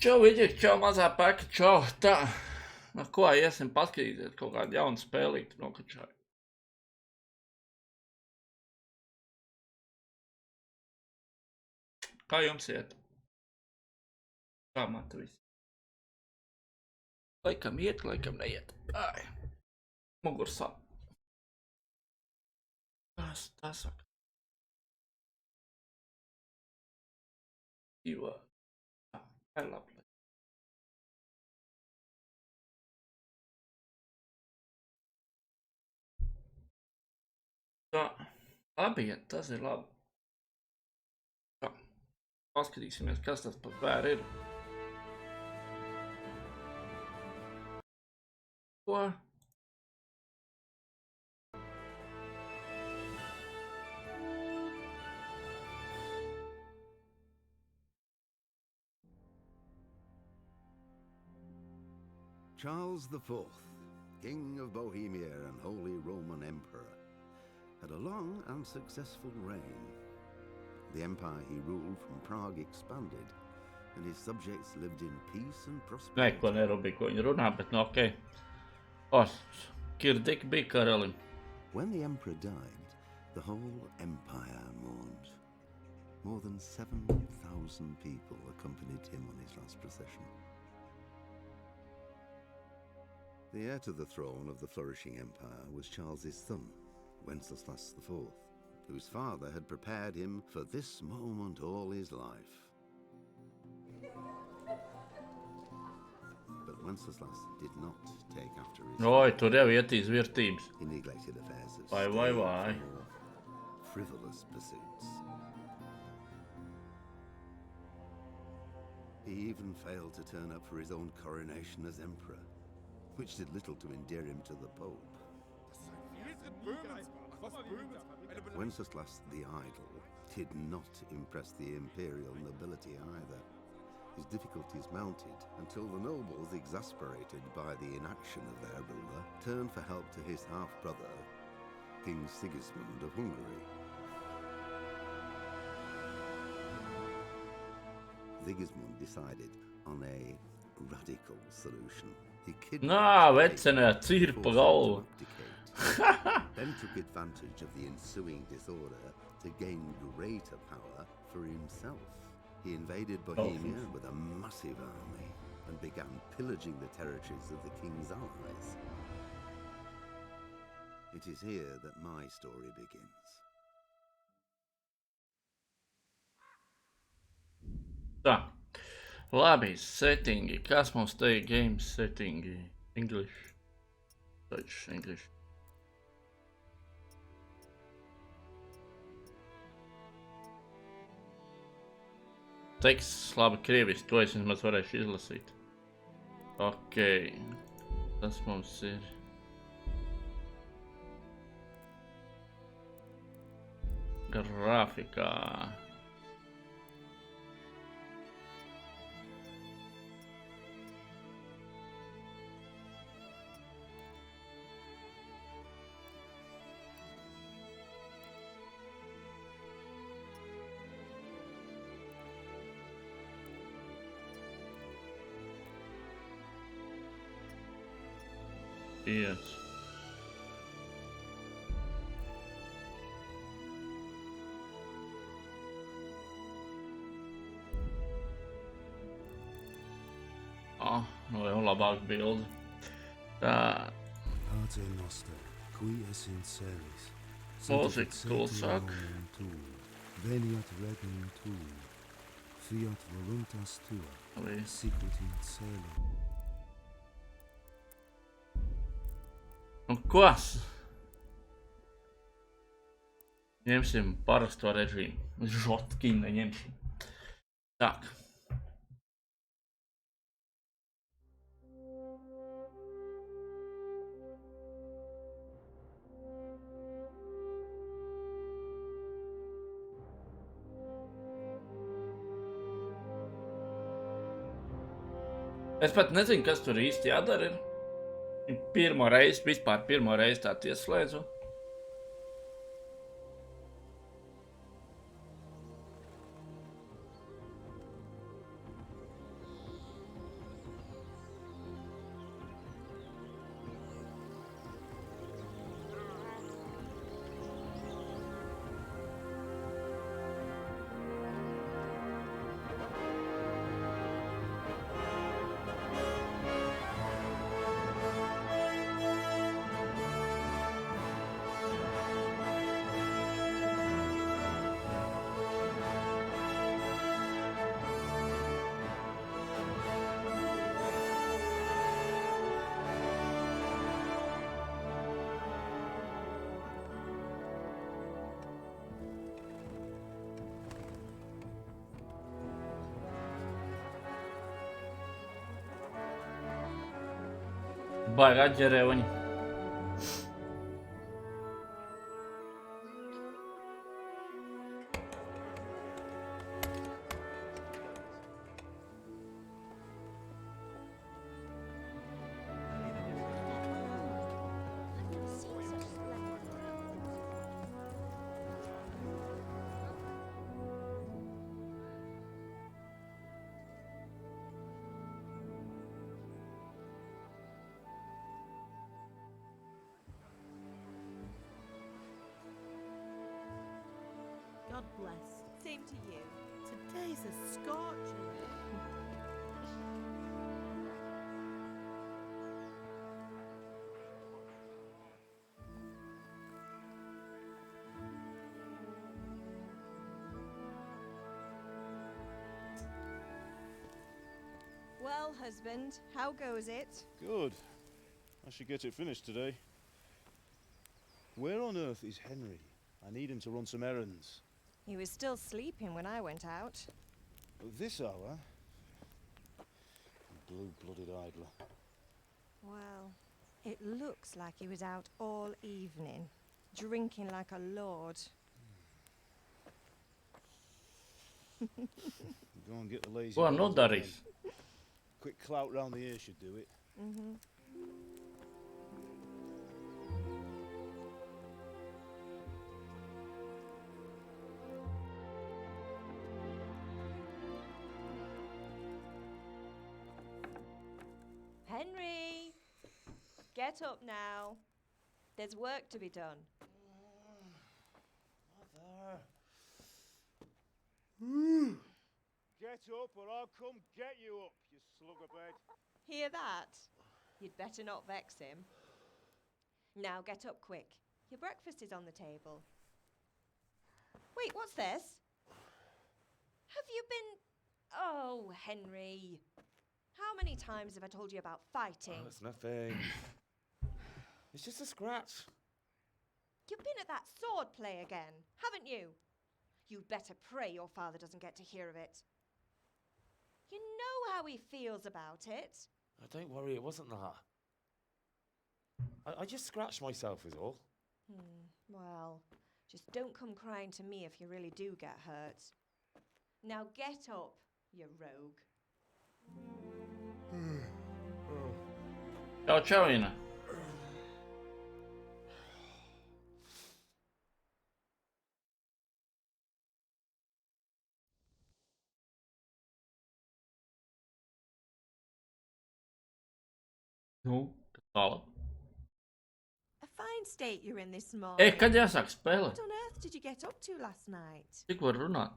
Čau, Viģik, čau, mazā peka, čau, tā. Nu, ko, iesim paskatīties kaut kādu jaunu spēlīti nokačāju. Kā jums iet? Kā man tu viss? Laikam iet, laikam neiet. Ai, mugurs sāp. Tā saka. Jo, ai labi. Tā, labi iet, tas ir labi. Tā, paskatīsimies, kas tas par vēru ir. Ko? Charles IV, King of Bohemia and Holy Roman Emperor, had a long and successful reign. The empire he ruled from Prague expanded, and his subjects lived in peace and prosperity. Neko nerūpīgi, ko viņi runā, bet nu okei. Kirdiki bija karalim. When the emperor died, the whole empire mourned. More than 7,000 people accompanied him on his last procession. The heir to the throne of the flourishing empire was Charles's son, Wenceslas IV, whose father had prepared him for this moment all his life. But Wenceslas did not take after his Oi, tur jau ietīs virtības. He neglected affairs of Vai. state or frivolous pursuits. He even failed to turn up for his own coronation as emperor, which did little to endear him to the Pope. Wenceslas the Idle did not impress the imperial nobility either. His difficulties mounted until the nobles, exasperated by the inaction of their ruler, turned for help to his half-brother, King Sigismund of Hungary. Sigismund decided on a radical solution. He Nā, vecenē, cirpa galva. Then took advantage of the ensuing disorder to gain greater power for himself. He invaded Bohemia with a massive army and began pillaging the territories of the king's allies. It is here that my story begins. Tā. Labi, settingi. Kas mums te ir games settingi? English. Dutch, English. Teksts, labi, krieviski. To es vismaz varēšu izlasīt. Ok. Tas mums ir. Grafikā. Yes. Nu jau labāk bildi. Tā. Mūzika klusāk. Veniat regnum tuum, fiat voluntas tua, sicut in caelo. Un kas? Ņemsim parasto režīmu. Žotkinu neņemsim. Tak. Es pat nezinu, kas tur īsti jādara ir. Pirmo reizi tā ieslēdzu. Baigā ģerēvaņi. God bless. Same to you. Today's a scorcher. Well, husband, how goes it? Good. I should get it finished today. Where on earth is Henry? I need him to run some errands. He was still sleeping when I went out. At this hour? Blue-blooded idler. Well, it looks like he was out all evening, drinking like a lord. Go and get the lazy. Ko nu darīs? Quick clout round the ear should do it. Henry! Get up now. There's work to be done. Mother. Get up or I'll come get you up, you slug of bed. Hear that? You'd better not vex him. Now get up quick. Your breakfast is on the table. Wait, what's this? Have you been... Oh, Henry. How many times have I told you about fighting? Oh, it's nothing. It's just a scratch. You've been at that sword play again, haven't you? You'd better pray your father doesn't get to hear of it. You know how he feels about it. Oh, don't worry, it wasn't that. I just scratched myself is all. Well, just don't come crying to me if you really do get hurt. Now get up, you rogue. Čau, čauina. Nu, kas tālāk? A fine state you're in this morning. Ei, kad jāsāk spēlēt? What on earth did you get up to last night? Cik var runāt?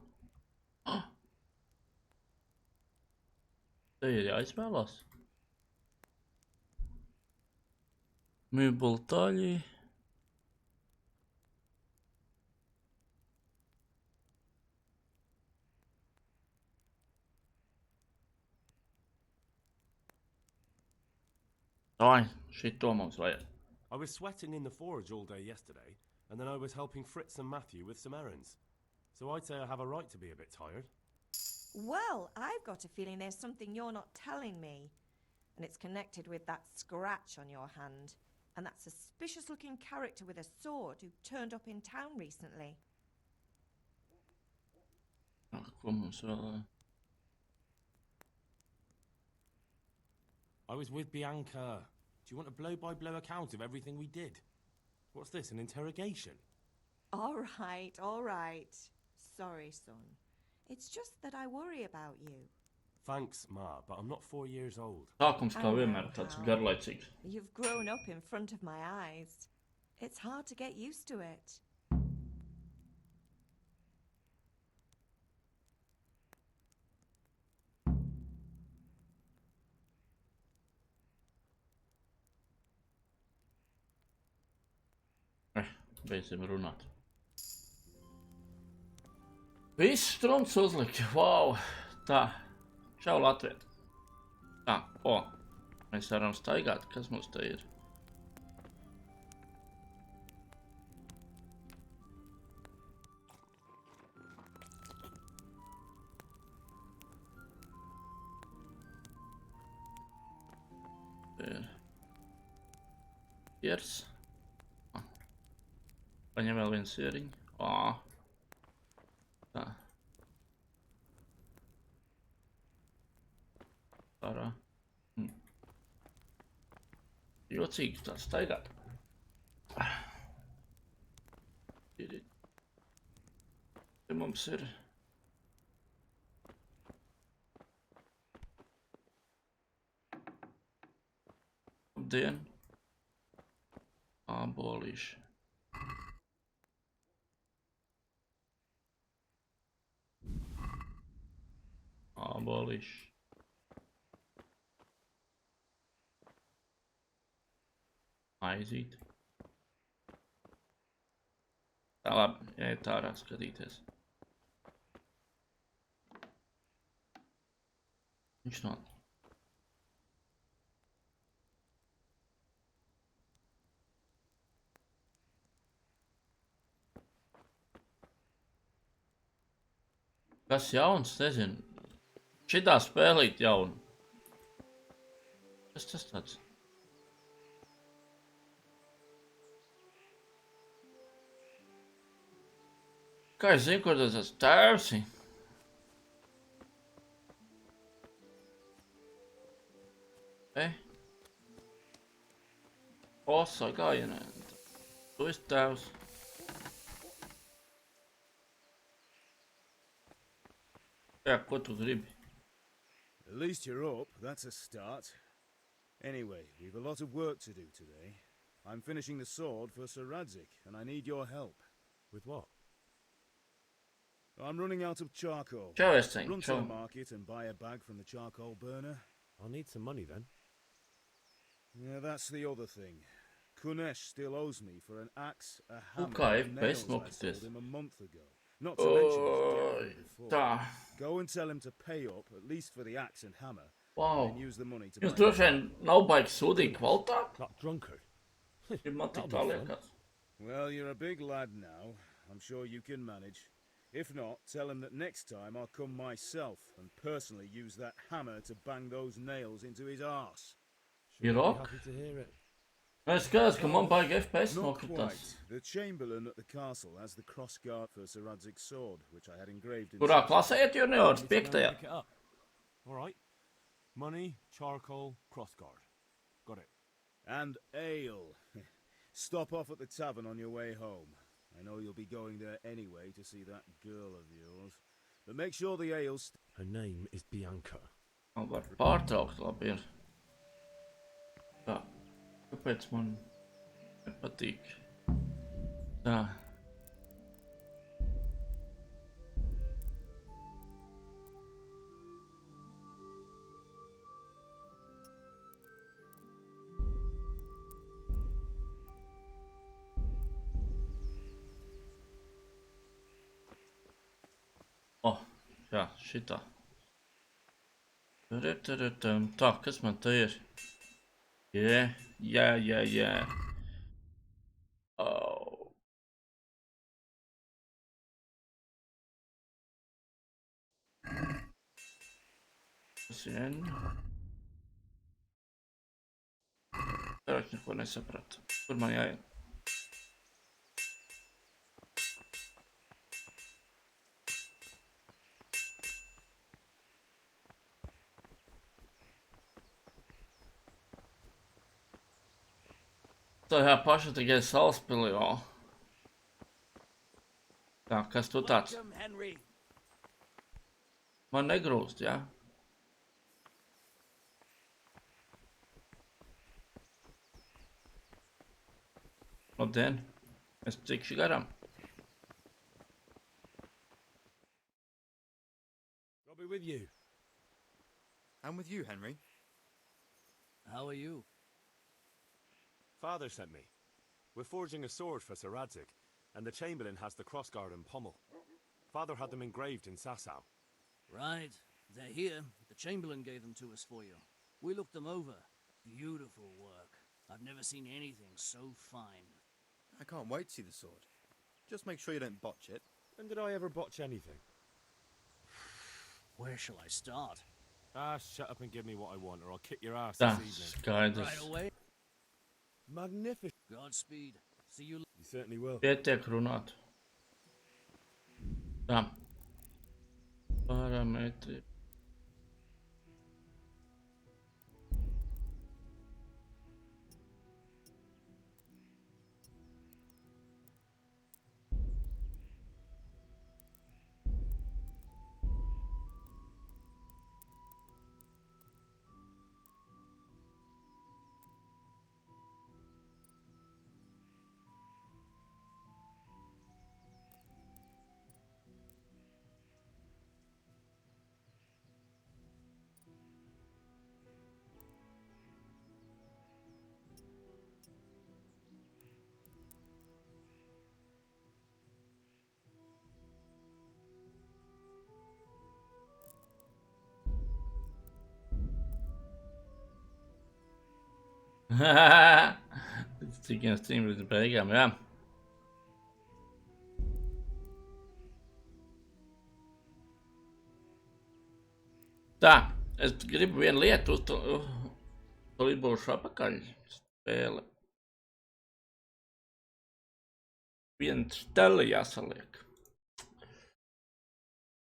Te ir jāizspēlās. Mēbeltaļi. Ai, šito mums vajag. I was sweating in the forge all day yesterday, and then I was helping Fritz and Matthew with some errands. So I'd say I have a right to be a bit tired. Well, I've got a feeling there's something you're not telling me. And it's connected with that scratch on your hand. And that suspicious-looking character with a sword who turned up in town recently. Ko mums vēl? I was with Bianca. Do you want a blow-by-blow account of everything we did? What's this, an interrogation? All right. Sorry, son. It's just that I worry about you. Thanks, Ma, but I'm not 4 years old. Sākums kā vienmēr tāds garlaicīgs. You've grown up in front of my eyes. It's hard to get used to it. Beidsim runāt. Viss štrunts uzlikt. Wow. Tā. Čau, Latviet. Tā. O. Mēs varam staigāt. Kas mums te ir? Piers. Paņem vēl viens sieriņu. Tā. Parā. Jocīgi tā staigāt. Te mums ir dien. Ābolīši. Ābolīši. Aizīt. Tā labi, jāiet ārā skatīties. Viņš nav. Kas jauns, nezinu. Šitā spēlīt jaunu. Kas tas tāds? Kā es zinu, kur tas tēvs ir? Osa gājienē. Tu esi tēvs. Jā, ko tu gribi? At least you're up, that's a start. Anyway, we've a lot of work to do today. I'm finishing the sword for Sir Radzik, and I need your help. With what? I'm running out of charcoal. Čau, es teņu, Run to čau. the market and buy a bag from the charcoal burner. I'll need some money then. Yeah, that's the other thing. Kunesh still owes me for an axe, a hammer, kā and FPS nails I nokaties. sold him a month ago. Not to mention his debt from before. Tā. Go and tell him to pay up, at least for the axe and hammer, Wow. and use the money to Jūs buy droši vien nav baigi sūdīgi kvalitāti. That drunkard. Ir man tik That'll tā be fun. liekas. Well, you're a big lad now. I'm sure you can manage. If not, tell him that next time I'll come myself and personally use that hammer to bang those nails into his arse. Sure, You I'll rock? be happy to hear it. Es skatos, ka man baigi FPS Not nokritās. quite. The Chamberlain at the castle has the crossguard for Sir Radzik's sword, which I had engraved in Kurā silver. klasē iet juniors? Need to go and Piektajā. pick it up. All right. Money, charcoal, crossguard. Got it. And ale. Stop off at the tavern on your way home. I know you'll be going there anyway to see that girl of yours. But make sure the ale's... Her name is Bianca. Man var pārtraukt, labi ir. Tā. Kāpēc man nepatīk? Tā. Jā, šitā. Tā, kas man te ir? Jā. Oh. Sien. Tagad neko nesapratu. Kur man jāiet? Tajā paša tikai salaspilī, Tā, kas tu tāds? Man negrūst, jā? Labdien, es tikšu garām. I'll be with you. I'm with you, Henry. How are you? Father sent me. We're forging a sword for Sir Radzik, and the Chamberlain has the crossguard and pommel. Father had them engraved in Sasau. Right. They're here. The Chamberlain gave them to us for you. We looked them over. Beautiful work. I've never seen anything so fine. I can't wait to see the sword. Just make sure you don't botch it. When did I ever botch anything? Where shall I start? Ah, shut up and give me what I want, or I'll kick your ass Tā, this evening. skaidrs. Right away. Magnificent. Godspeed. See you You certainly will. Pietiek runāt. Tā. Parametri. Cik jau stream līdz beigām, jā. Tā, es gribu vienu lietu, tūlīt būšu apakaļ spēle. Viena stela jāsaliek.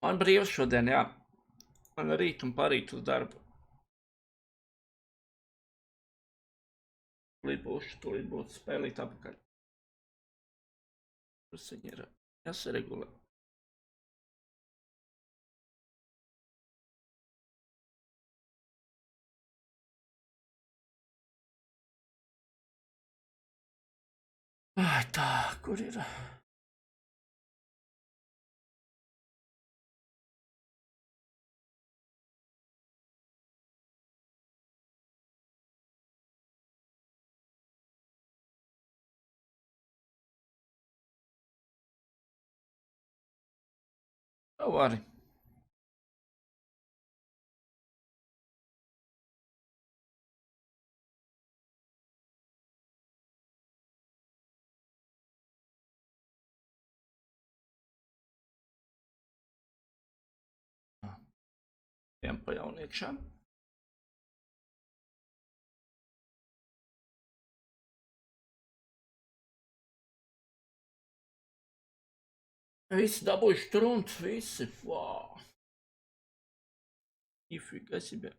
Man brīvs šodien, jā. Man rīt un parīt uz darbu. Tūlīt būs spēlīt apakaļ. Tas viņi ir jāsaregulē. Ai, tā, kur ir? Tev arī. Ejam pa jauniekšām. Visi dabūjuši štruntus, visi. Wow. EVGA себе.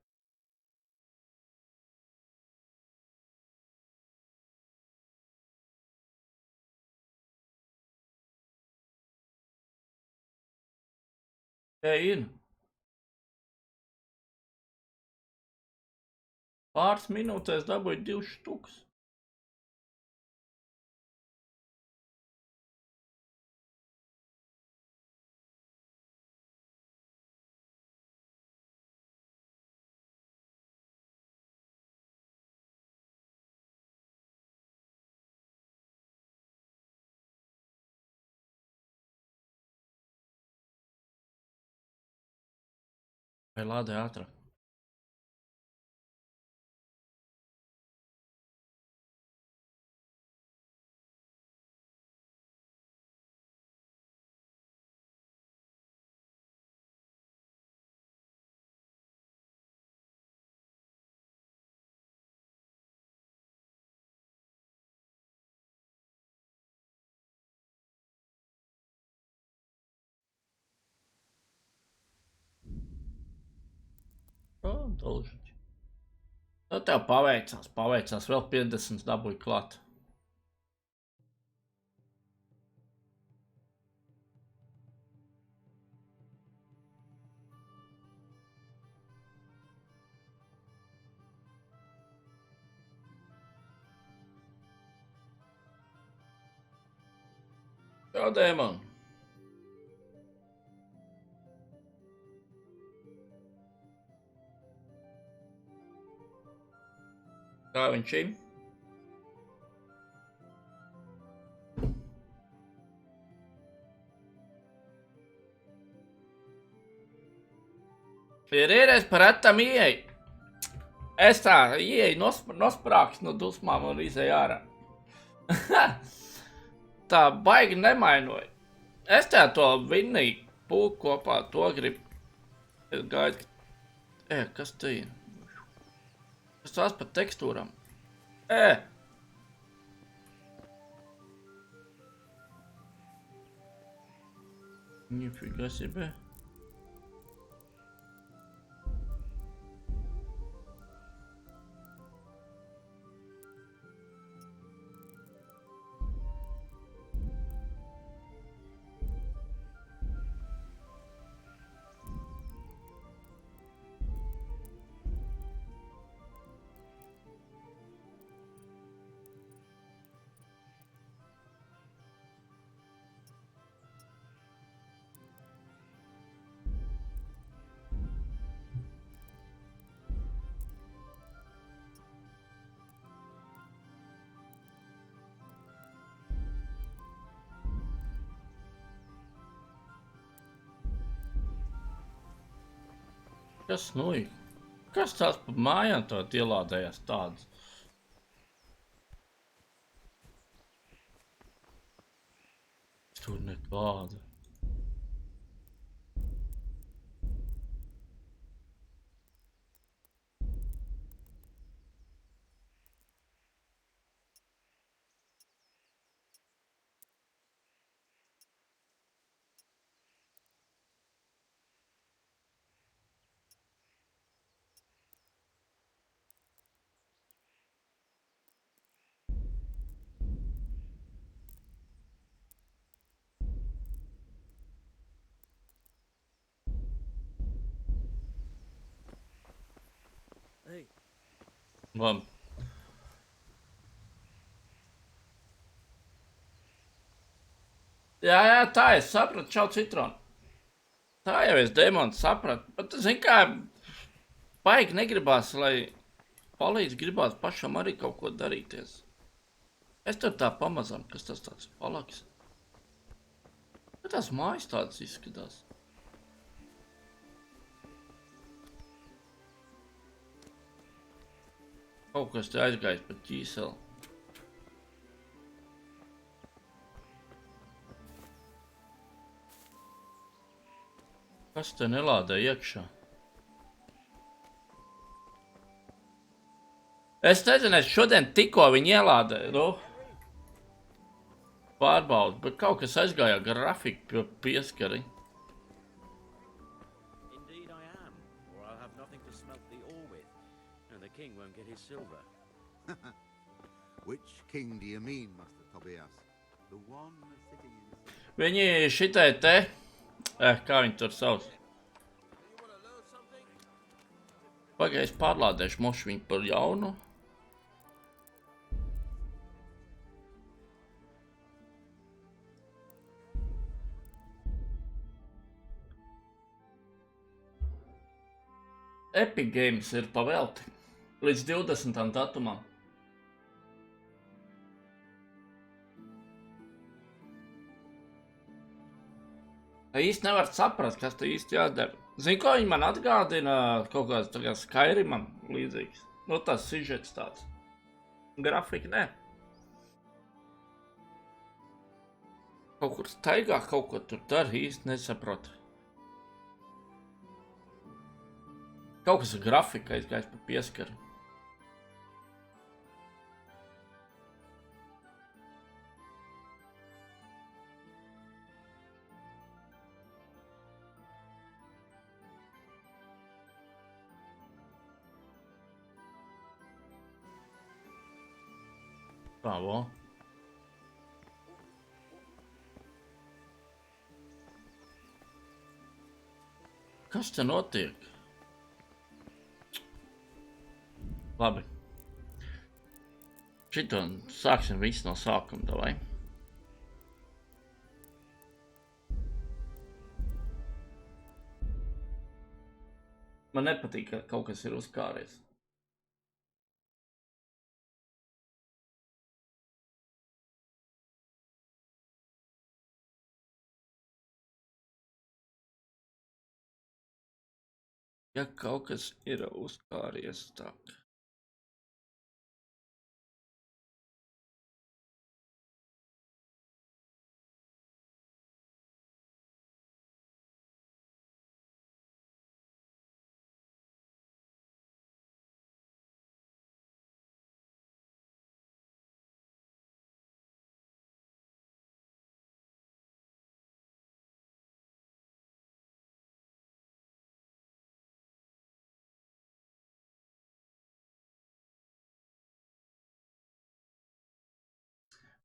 Ej, pāris minūtēs dabūju 2 štukas. Vai lādē ātrāk? Dolžiņš. Nu, tev paveicās, vēl 50 dabūju klāt. Jā, dēmon. Kā viņš ir? Es par atam ieeju. Es tā ieeju nosprāks no dusmām un izēju ārā. Tā baigi nemainoju. Es tā to vinnīju pūku kopā, to gribu. Es gaidu. Kas te ir? Es tās par tekstūram. Нифига себе. Kas nu ir? Kas tās pa mājām tād ielādējās tādas? Tur nekāda. Hey, Labi. Jā, tā es sapratu, čau citronu. Tā jau es demons sapratu, bet zini kā, baigi negribās, lai palīdz gribās pašam arī kaut ko darīties. Es tur tā pamazām, kas tas tāds palaks. Bet tās mājas tādas izskatās. Kaut kas te aizgājis pa ķīseli. Kas te nelādē iekšā? Es nezinu, es šodien tikko viņu ielādēju, nu. Pārbaudu, bet kaut kas aizgājā grafiku pieskari. Indeed I am, or I'll have nothing to smelt the ore with, and the king won't get his silver. Which king do you mean, Master Tobias? The one sitting in... Viņi šitai te, kā viņi tur sauc? Pagaid, es pārlādēšu mošu viņu par jaunu. Epic Games ir pavelti līdz 20. datumam. Īsti nevar saprast, kas te īsti jādara. Zini, ko viņi man atgādina? Kaut kāds tā kā Skyrimam līdzīgs. Nu, tas sižets tāds. Grafika, ne. Kaut kur staigā, kaut ko tur dara, īsti nesaprotu. Kaut kas ar grafiku aizgājis pa pieskaru. Tā, vo. Kas te notiek? Labi. Šito sāksim visu no sākuma, davai. Man nepatīk, ka kaut kas ir uzkāries. Ja kaut kas ir uzkāries, tā.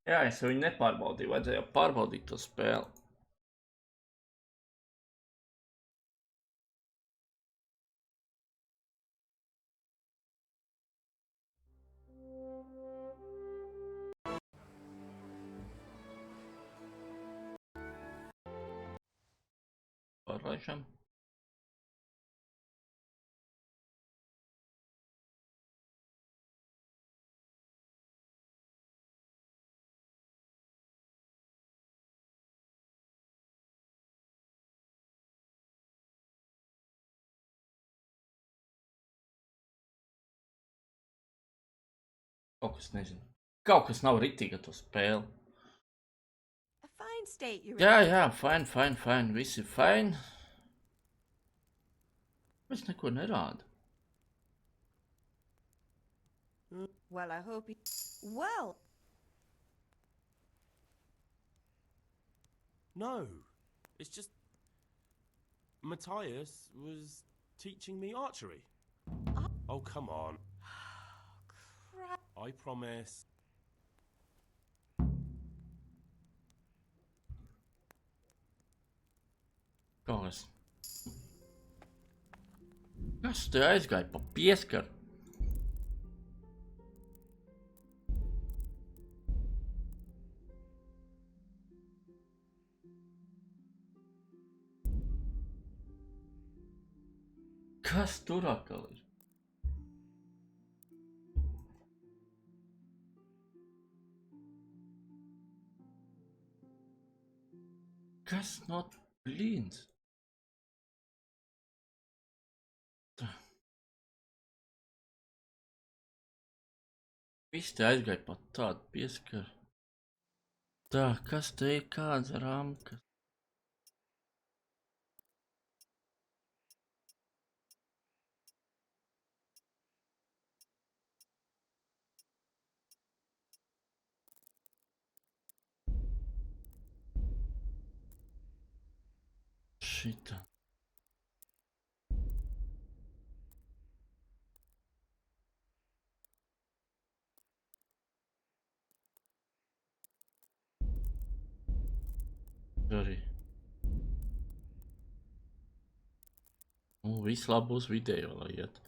Jā, es viņu nepārbaudīju, vajadzēja pārbaudīt to spēli. Pārlaižam. Kaut kas nezinu. Kaut kas nav ritīgi ar to spēli. A fine state you're Jā, in. jā, fine. Visi fine. Es neko nerādu. Well, I hope he... Well, No, it's just Matthias was teaching me archery. Oh, come on. crap. I promise. Kaut kas. Kas te aizgāja pa pieskaru? Kas tur atkal ir? Kas no blīns? Tā. Viss te aizgāja pa tādu pieskaru. Tā, kas te ir kāds ramkas? Šitā. Arī. Viss labi būs video, lai iet.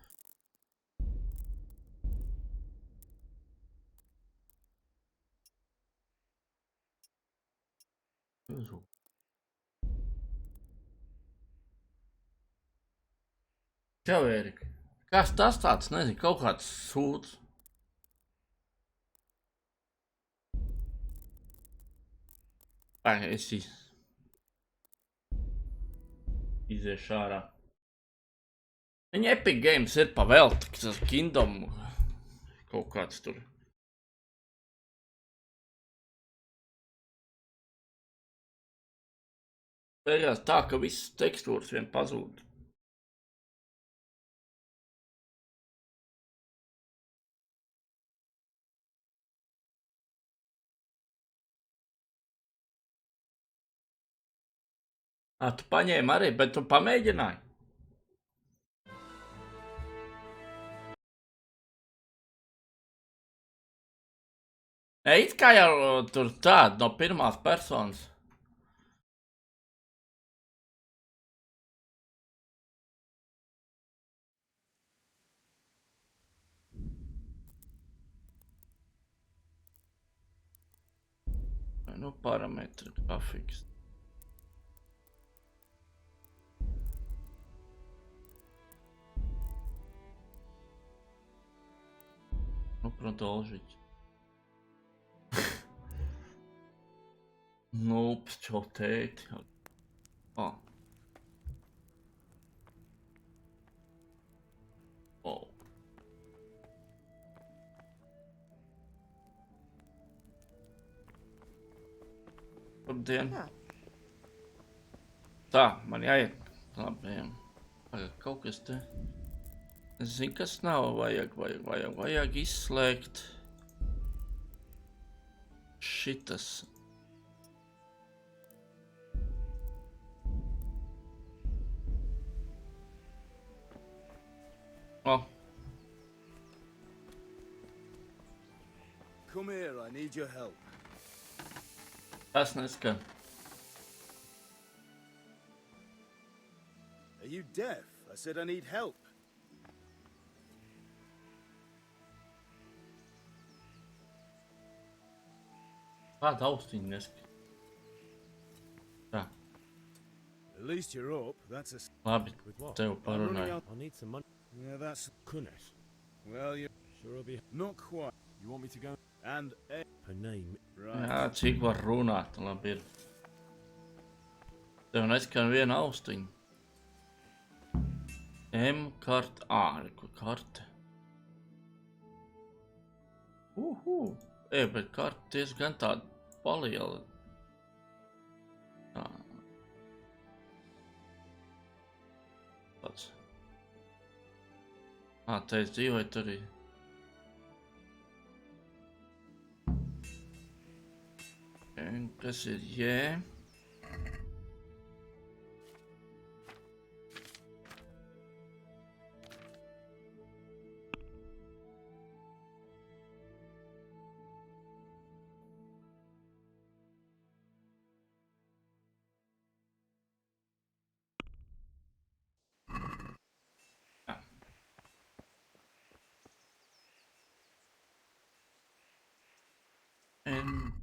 Čau, Ērika. Kas tas tāds? Nezinu, kaut kāds sūds. Es iziešu ārā. Viņa Epic Games ir pa velti, tas Kingdom kaut kāds tur. Beigās tā, ka visas tekstūras vien pazūd. Tu paņēmi arī, bet tu pamēģināji? It kā jau tur tāda no pirmās personas. Nu, parametri, grafiks. Ну, продолжить. Ну, что ты? О. О. Labdien. Tā, man jāiet. Labdien. Kaut kas te. Es zinu, kas nav. Vajag izslēgt. Šitas. O. Come here, I need your help. Tas neskan. Are you deaf? I said I need help. Kāda austiņa neskan? Tā, At least you're up. That's a... labi, With what? tev parunāju. I'll need some money. Yeah, that's... Kunesh. Well, you... Sure I'll be... Not quite. You want me to go? And... Her name... Right. Jā, cik var runāt, labi ir. Tev neskan viena austiņa. M-karte, reku karte. Bet karte diezgan tāda paliela. Tā. Tāds. Te es dzīvoju tur arī. Kas ir jē?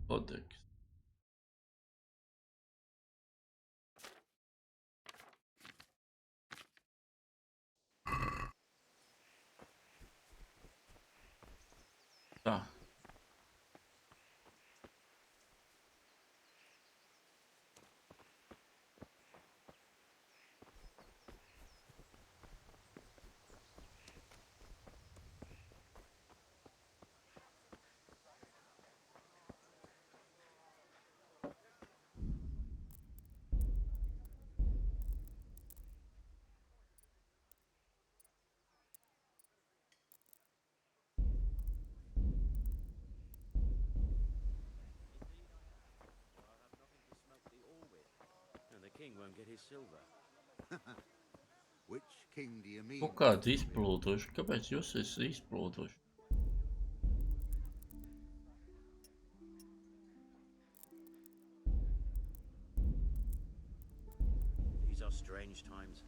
Kodeks. Tā. King won't get his silver. Which king do you mean? Kaut kādi izplūduši. Kāpēc jūs esat izplūduši? These are strange times.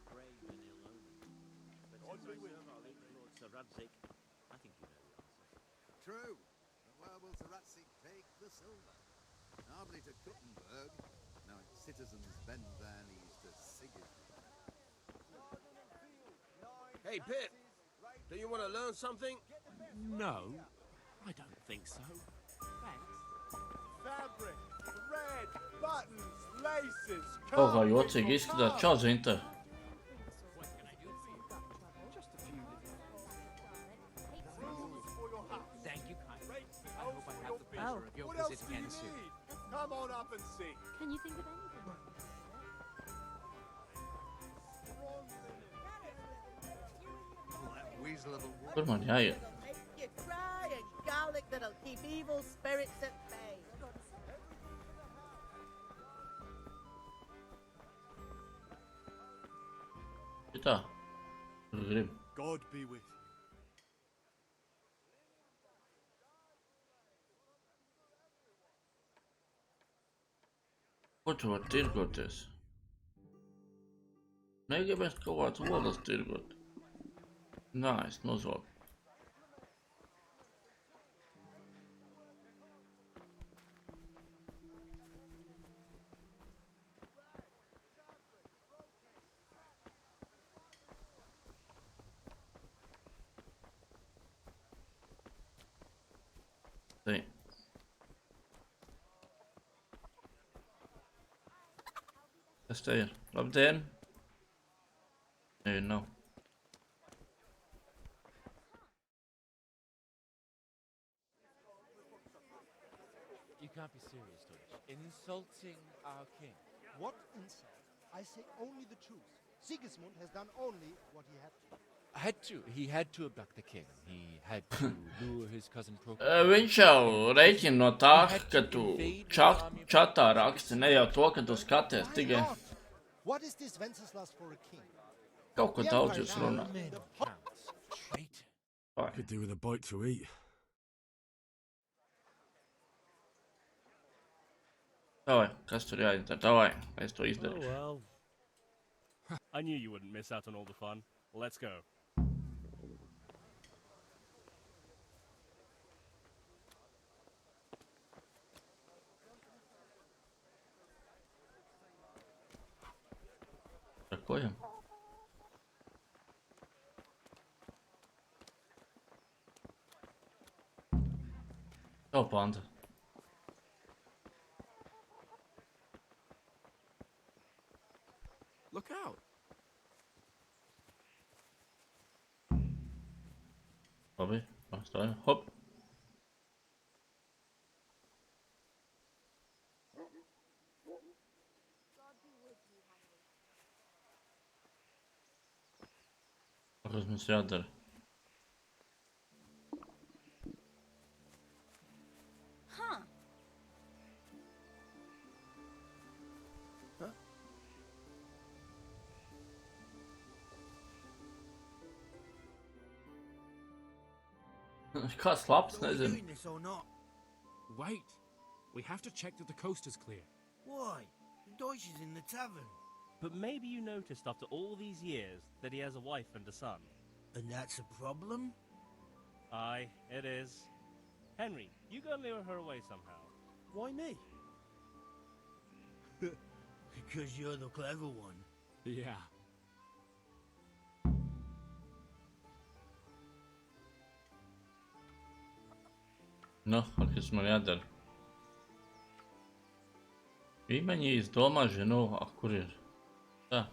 Strange and ill-omened. But since I serve our late Lord Sir Radzik, I think you know the answer. True. But where will Sir Ratzik take the silver? Hardly to Kuttenberg. Now its citizens bend their knees to Sigismund. Hey, Pip! Do you want to learn something? No, I don't think so. Thanks. Fabric, red, buttons, laces, Kaut kā jocīgi izskatās. Čau, Zinta. Thank you kindly. I hope I have the pleasure of your visit again soon. Come on up and see. Can you think of anything? That weasel of a woman. Kur man jāiet? Make you cry and garlic that'll keep evil spirits at bay. Šitā. Kur grib? God be with you. Ko tu vari tirgoties? Negribēs kaut kāds olas tirgot. Nā, es nozvalku. Te. Kas te ir? Labdien! Nav. You can't be serious, Deutsch. Insulting our king. What insult? I say only the truth. Sigismund has done only what he had to. He had to abduct the king. He had to lure his cousin Procol. Viņš jau rēķina no tā, ka tu čatā raksti, ne jau to, ka tu skaties tikai. What is this Wenceslas for a king? Kaut ko daudz jūs runā. Could do with a bite to eat. Davai, kas tur jāizdara? Davai, es to Oh izdarīšu. well. I knew you wouldn't miss out on all the fun. Let's go. Sakojam. O, panda. Look out! Labi, stāju. Hop. Kas mums jādara? Huh. Kāds labs, nezinu. Doing this or not? Wait. We have to check that the coast is clear. Why? The Deutsch is in the tavern. But maybe you noticed after all these years that he has a wife and a son. And that's a problem? Aye, it is. Henry, you go and lure her away somehow. Why me? Because you're the clever one. Yeah. Nu, kas man jādara? Līmeņi izdomā, žinu, kur ir? Tā.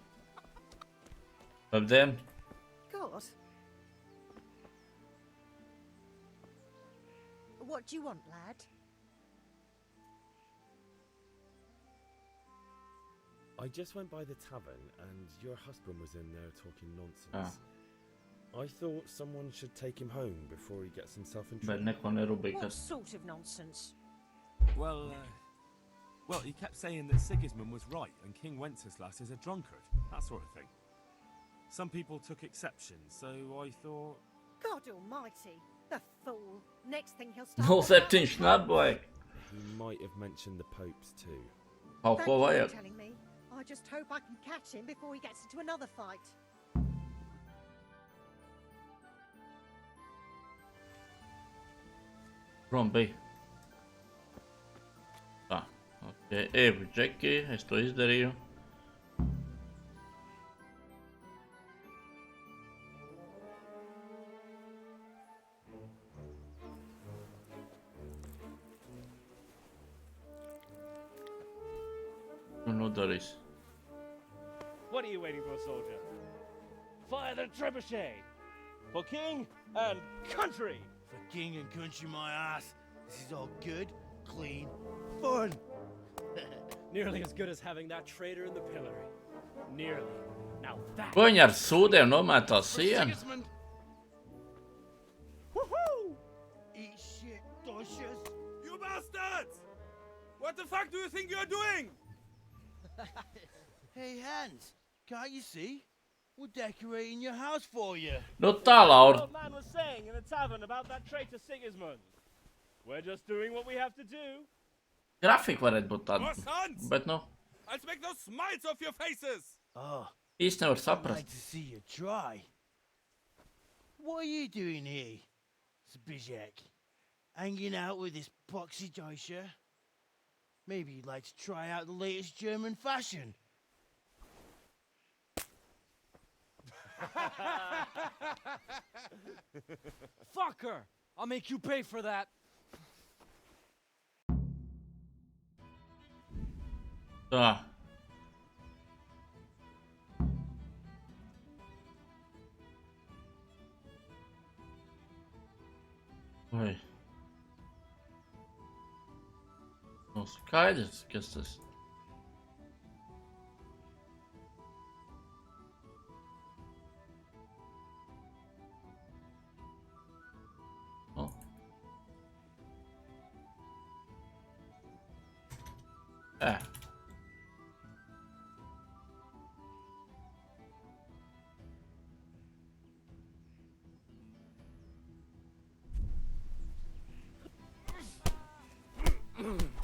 Labdien! God. What do you want, lad? I just went by the tavern and your husband was in there talking nonsense. I thought someone should take him home before he gets himself in trouble. What sort of nonsense? Well, he kept saying that Sigismund was right and King Wenceslas is a drunkard, that sort of thing. Some people took exception, so I thought... God almighty, the fool. Next thing he'll start... No septiņš naboja. He might have mentioned the popes too. Kaut Thank ko you for vajag. telling me. I just hope I can catch him before he gets into another fight. Prom bija. Tā, ok, EVGA, es to izdarīju. Nu darīs. What are you waiting for, soldier? Fire the trebuchet! For king and country! For king and country, my ass. This is all good, clean, fun. Nearly as good as having that traitor in the pillory. Nearly. Now that... Ko viņi ar sūdiem nomētā sienu? Woohoo! Eat shit, Deutsches. You bastards! What the fuck do you think you're doing? Hey, Hans, can't you see? We're decorating your house for you. Nu tā, Laura. The old man was saying in the tavern about that traitor Sigismund. We're just doing what we have to do. Grafika varētu būt tāda, bet nu, I'll make those smiles off your faces! Oh, īsti nevar I'd saprast. like to see you try. What are you doing here, Zbizek? Hanging out with this poxy Deutscher? Maybe you'd like to try out the latest German fashion. Fuck her! I'll make you pay for that. Tā. Oi. Nu skaidrs, kas tas. Nu.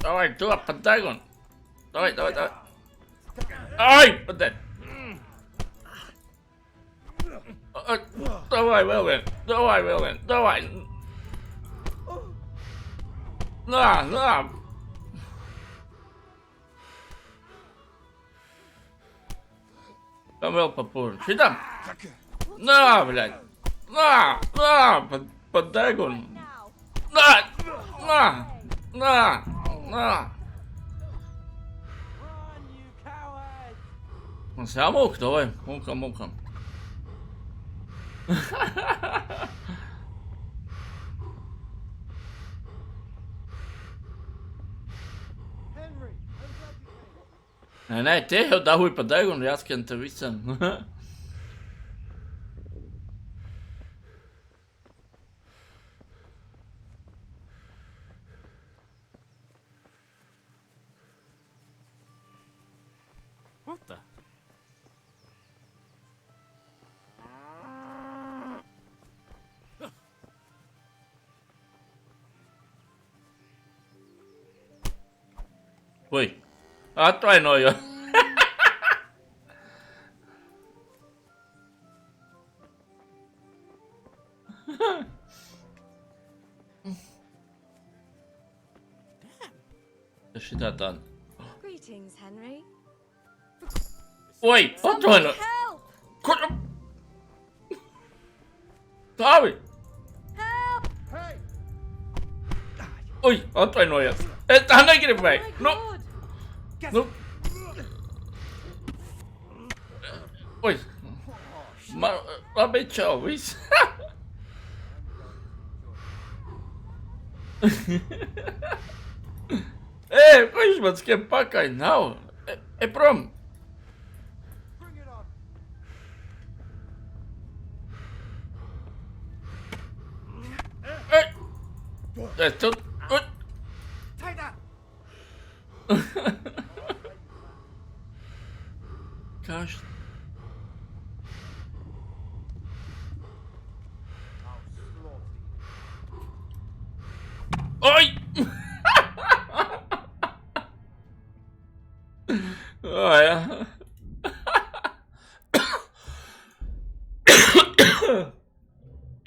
Davai, to pa degunu. Давай, давай, давай. Ай, вот так. Давай, Велвин, давай, Велвин, давай. На. Там Вел попозже. Что там? На, блядь. На, под дегун. На. Он сам мог, давай, мукам. Nē, tie jau dabūja pa degunu, jāskan te visam. What the? Ui, atvainoju. Šitā tāda. Greetings, Henry. Oi, atvainoju. Help! Kur? Tāvi. Help! Ui, atvainojies. Es tā negribēju. Nu. Ui. Labi, čau, viss. Viņš man skiem pakaļ nav. Prom. Es tu... Take that! Gosh. Oi! Oh, ja.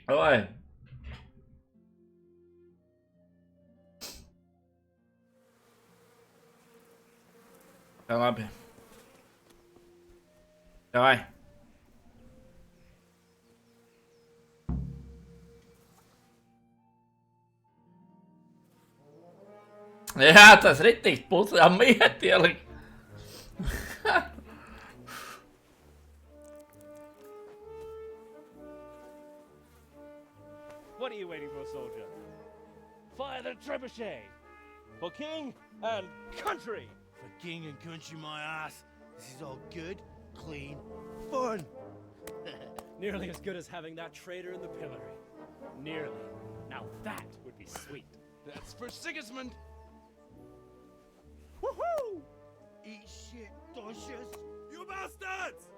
Oi. Ja, labi. Davai. Jā, tas ritīgs pusām iet ielikt. What are you waiting for, soldier? Fire the trebuchet! For king and country! For king and country, my ass. This is all good, clean, fun. Nearly as good as having that traitor in the pillory. Nearly. Now that would be sweet. That's for Sigismund. Woohoo! Eat shit, Docious. You bastards!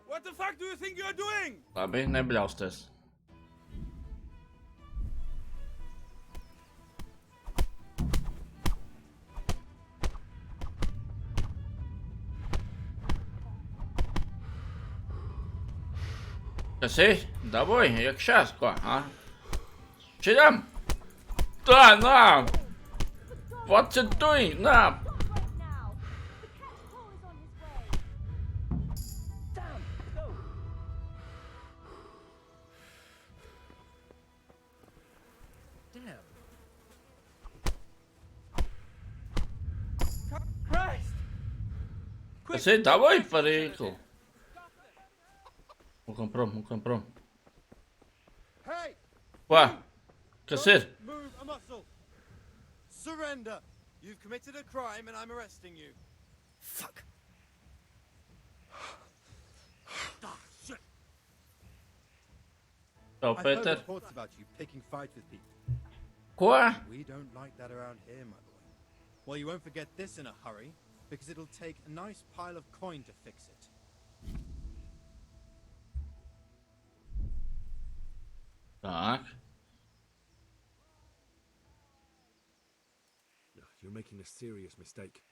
What the fuck do you think you're doing? Labi, nebļausties. Kas ir? Dabūj, iekšās, ko, ha? Šitam? Tā, nā! What's it doing? Nā! Kas ir? Dabūj par rīklu. Mukam prom. Hey! Ko? Kas ir? Move a muscle. Surrender. You've committed a crime and I'm arresting you. Fuck. Ah, shit. Čau, I've heard Pēter. reports about you picking fights with people. Ko? We don't like that around here, my boy. Well, you won't forget this in a hurry, because it'll take a nice pile of coin to fix it. Tak. You're making a serious mistake.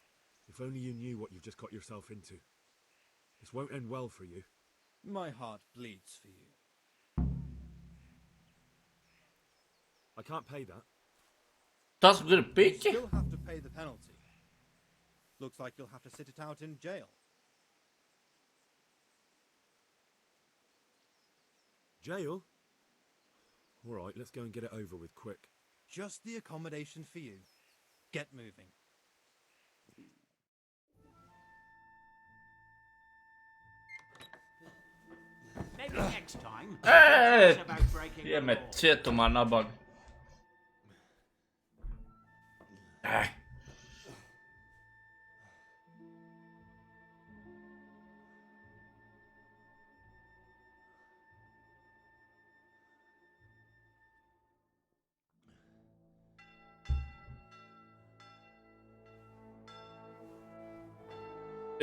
If only you knew what you've just got yourself into. This won't end well for you. My heart bleeds for you. I can't pay that. Tas ir You piķi? still have to pay the penalty. Looks like you'll have to sit it out in jail. Jail? All right, let's go and get it over with quick. Just the accommodation for you. Get moving. Maybe next time. Ej! It's about breaking the Iemet law. cietumā, nabaga.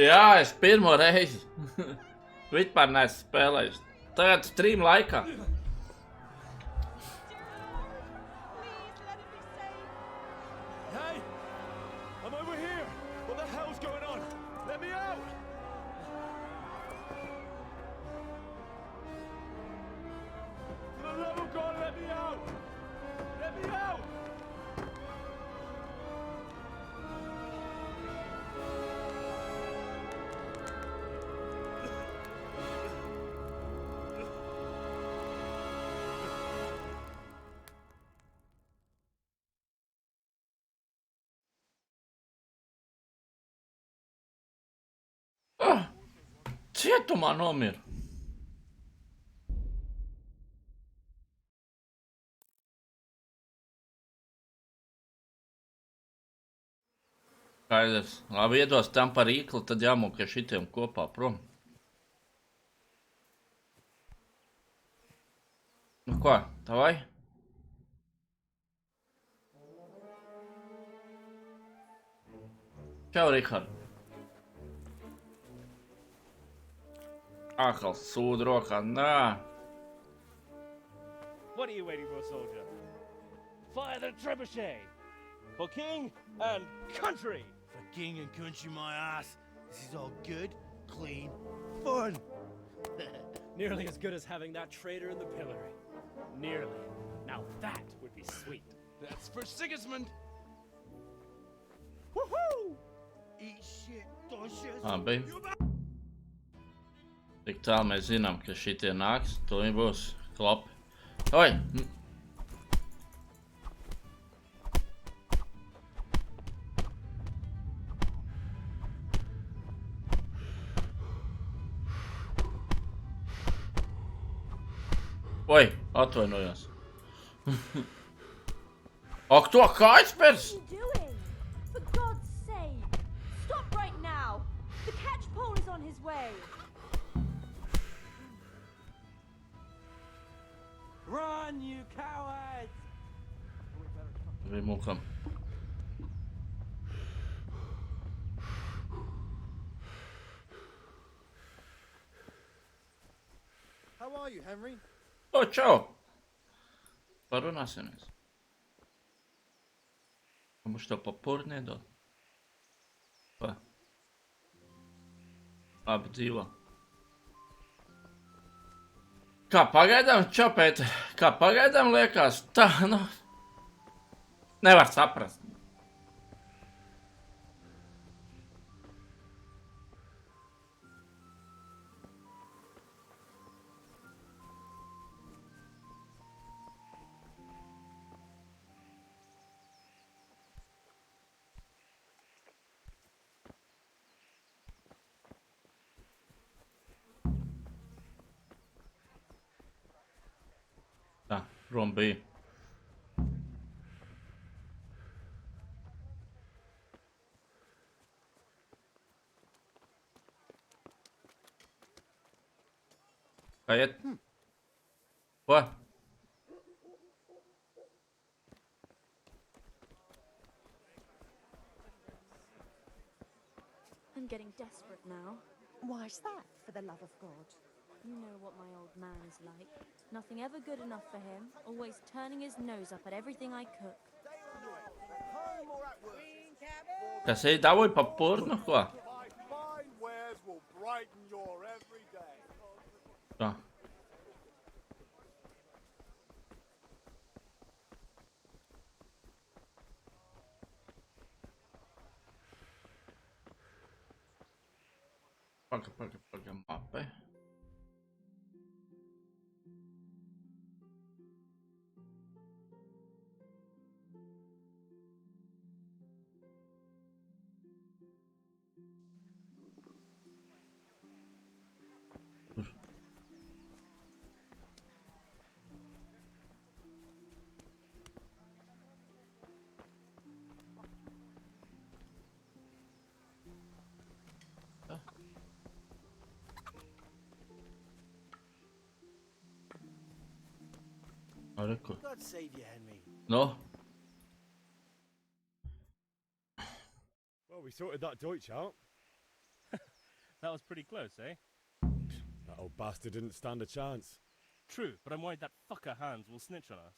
Jā, es pirmo reizi. Vispār neesmu spēlējis. Tagad stream laikā. Hey! I'm over here! What the hell's going on? Let me out! For the love of God, let me out! Let me out! Cietumā nomira. Skaidrs. Labi, iedos tam par īkli, tad jāmūk ar šitiem kopā prom. Nu ko, tavai? Čau, Rihard. Atkal sūda rokā, nā. What are you waiting for, soldier? Fire the trebuchet! For king and country! For king and country, my ass. This is all good, clean, fun. Nearly as good as having that traitor in the pillory. Nearly. Now that would be sweet. That's for Sigismund. Woohoo! Eat shit, Docious. Labi. Tik tālu mēs zinām, ka šitie nāks, to viņi būs klopi. Oi! Oi, atvainojos. Ak, to kaitspers! What are you doing? For God's sake! Stop right now! The catch pole is on his way! Run, you cowards! Vai mūkam. How are you, Henry? O, čau! Parunāsimies. Mums to papuri nedod. Pa. Labi, dzīvo. Kā pagaidām, čau, Pēter? Kā pagaidām liekas? Tā, nu... Nevar saprast. Tā, prom bija. Kā iet? Ko? I'm getting desperate now. Why's that, for the love of God? You know what my old man is like. Nothing ever good enough for him. Always turning his nose up at everything I cook. Home or at work? Kas ir dabūj pa purnu, ko? Fine wares will brighten your every day. Tā. Paga, mape. God save you, Henry. No. Well, we sorted that Deutsch out. That was pretty close, eh? That old bastard didn't stand a chance. True, but I'm worried that fucker Hans will snitch on us.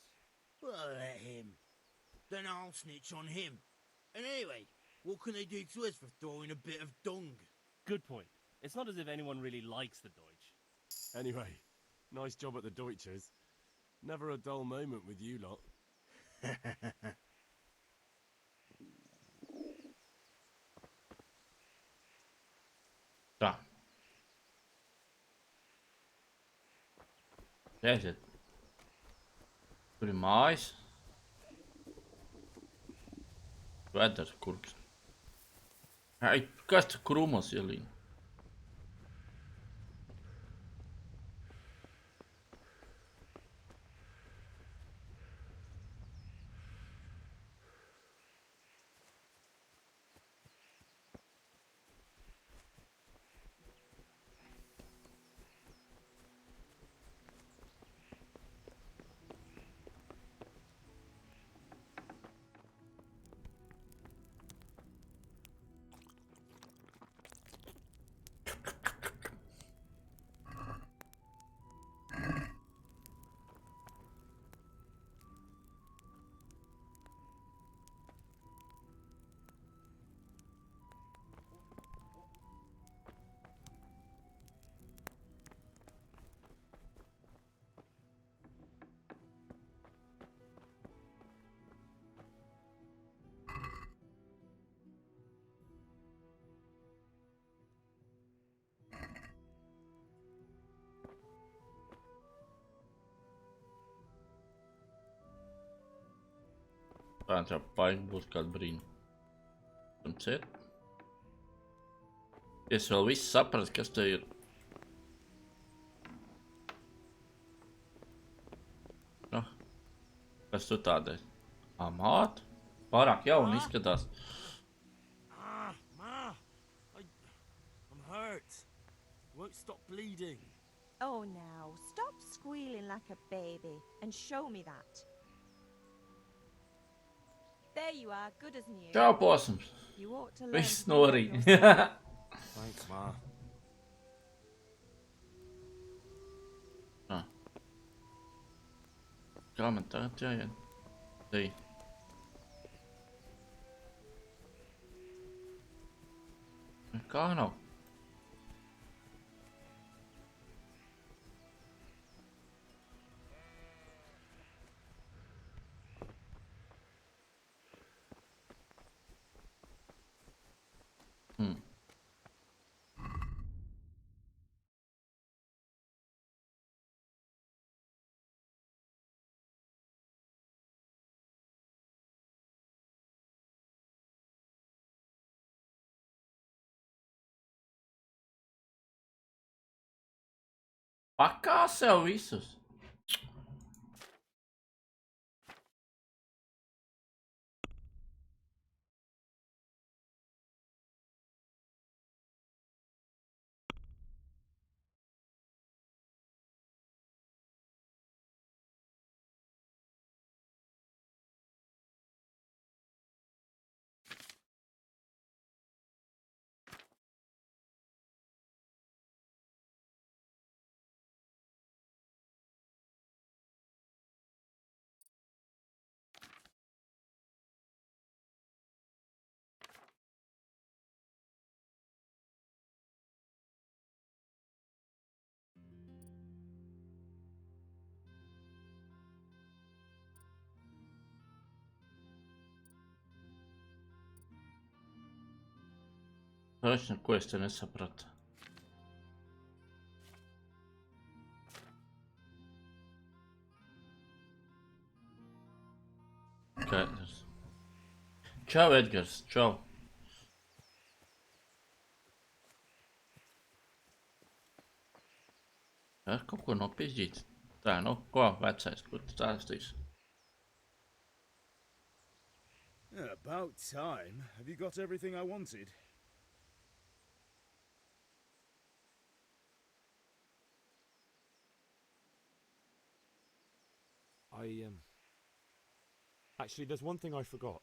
Well, let him. Then I'll snitch on him. And anyway, what can they do to us for throwing a bit of dung? Good point. It's not as if anyone really likes the Deutsch. Anyway, nice job at the Deutsches. Never a dull moment with you lot. Tā. Redziet. Tur ir mājas. Vedara kurks. Ai, kas tu krūmos ielīna? Tā baigi būs kādu brīnu. Un ciet. Es vēl visu saprast, kas te ir. No. Kas tu tādēļ? Māte? Pārāk jauni izskatās. Ma! I'm hurt. Won't stop bleeding. Oh, now, stop squealing like a baby and show me that. There you are, good as new. Čau, posms. You ought to learn Viss to do that norī. yourself. Thanks, Ma. Kā man tagad jāiet? Tī. Kā nav? Pakā sev visus. Taču, ko es te nesapratu? Skaidrs. Čau, Edgars, čau. Ar kaut ko nopizģīt. Tā, nu, ko, vecais, ko tu stāstīsi? About time. Have you got everything I wanted? Actually, there's one thing I forgot.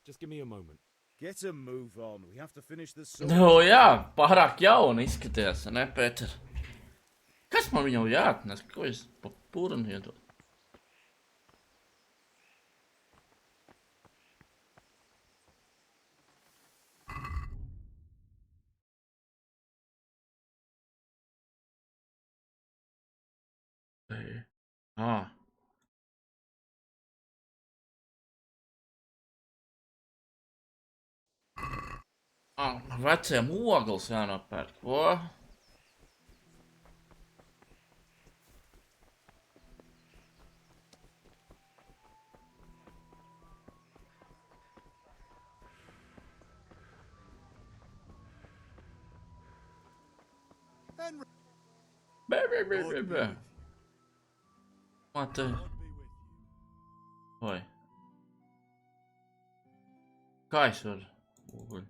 Just give me a moment. Get a move on. We have to finish this song. Nu, jā, pārāk jauni izskaties, ne, Pēter? Kas man viņam jāatnes? Ko es pa pūranu iedod? Ā. Veciem ogles jānopērk, ko? Bē. Mate. Oi. Kā es varu? Ogļi.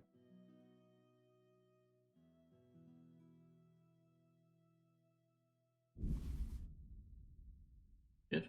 Ir?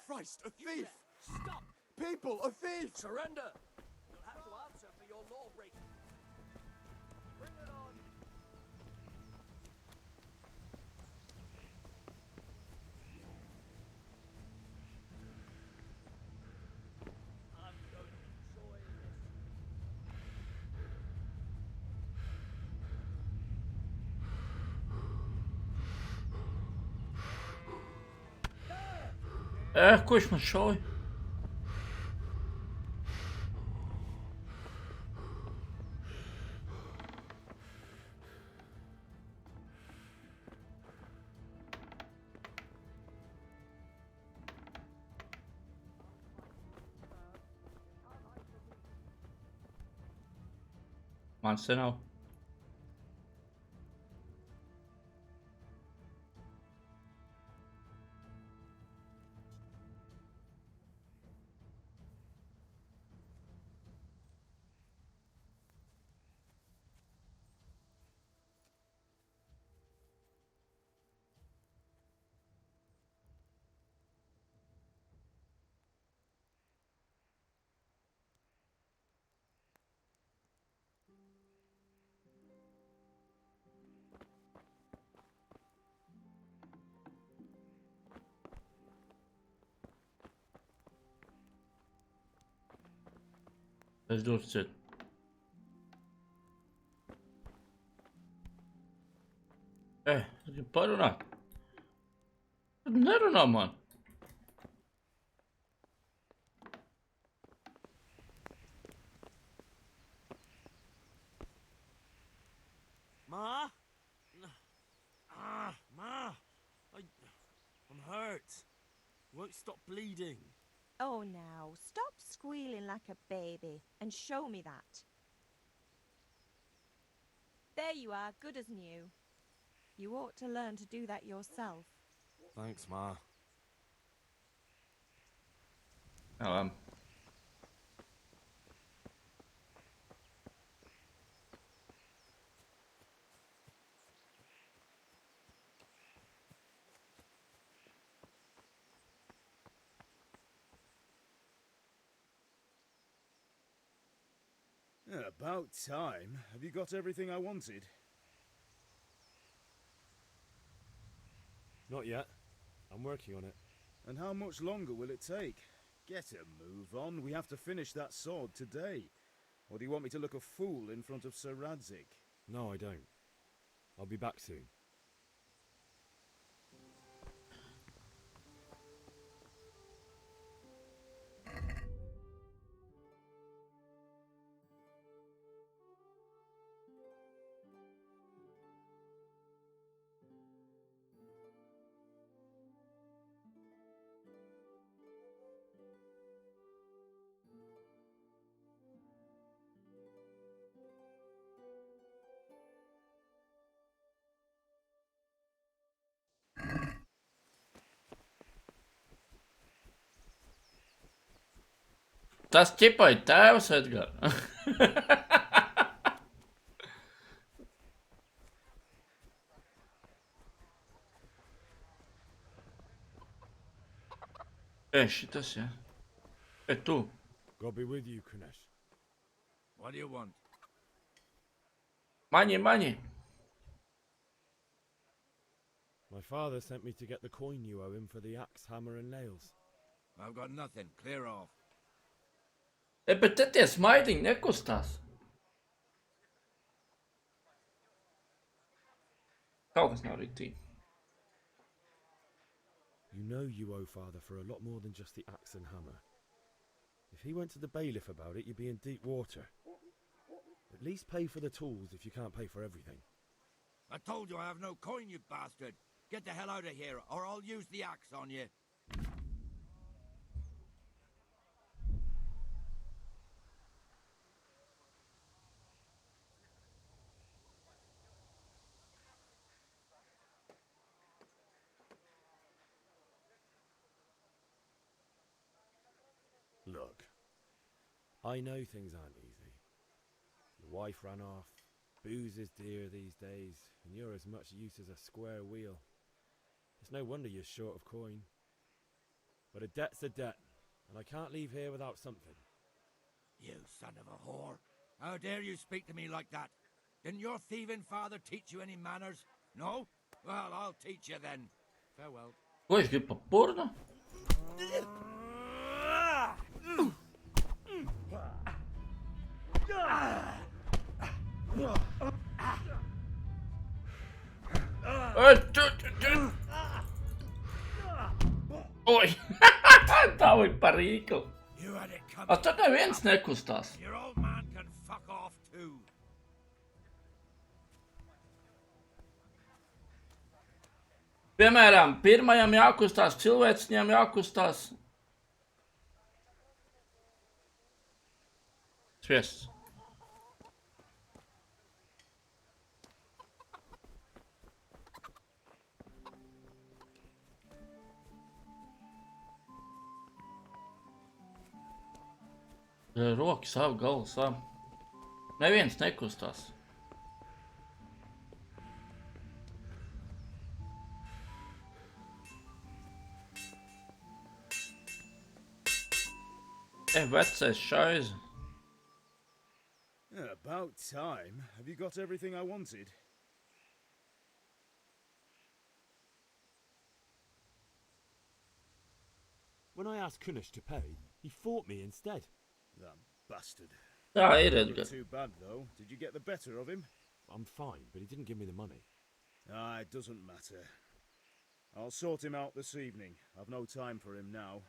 Christ, a thief! Stop! People, a thief! Surrender! You'll have to answer for your law breaking. Bring it on! I'm going to enjoy Ko viņš man šauj? Mans te nav. Es došu ciet. Gribu parunāt. Tad nerunā man. Ma? Ma! I'm hurt. Won't stop bleeding. Oh, now, stop squealing like a baby and show me that. There you are, good as new. You ought to learn to do that yourself. Thanks, Ma. About time. Have you got everything I wanted? Not yet. I'm working on it. And how much longer will it take? Get a move on. We have to finish that sword today. Or do you want me to look a fool in front of Sir Radzik? No, I don't. I'll be back soon. Tas ķipa ir tēvs, Edgar. Šitas, ja. Tu. God be with you, Kunesh. What do you want? Money. My father sent me to get the coin you owe him for the axe, hammer and nails. I've got nothing. Clear off. Bet te tie smaidiņi nekustās. Kaut kas nav rītī. You know you owe father for a lot more than just the axe and hammer. If he went to the bailiff about it, you'd be in deep water. At least pay for the tools if you can't pay for everything. I told you I have no coin, you bastard. Get the hell out of here, or I'll use the axe on you. Look, I know things aren't easy. Your wife ran off, booze is dear these days, and you're as much use as a square wheel. It's no wonder you're short of coin. But a debt's a debt, and I can't leave here without something. You son of a whore. How dare you speak to me like that? Didn't your thieving father teach you any manners? No? Well, I'll teach you then. Farewell. Ko es gribu pa purnu? Oi! Tā ir par rīklu. Tad neviens nekustās. Your old man can fuck off too. Piemēram, pirmajam jākustās, cilvēciņam jākustās. Sviests. Roki savu, galvu savu. Neviens nekustās. Vecais šaize. About time. Have you got everything I wanted? When I asked Kunesh to pay, he fought me instead. That bastard. Ah, he did. Not too bad, though. Did you get the better of him? I'm fine, but he didn't give me the money. Ah, it doesn't matter. I'll sort him out this evening. I've no time for him now.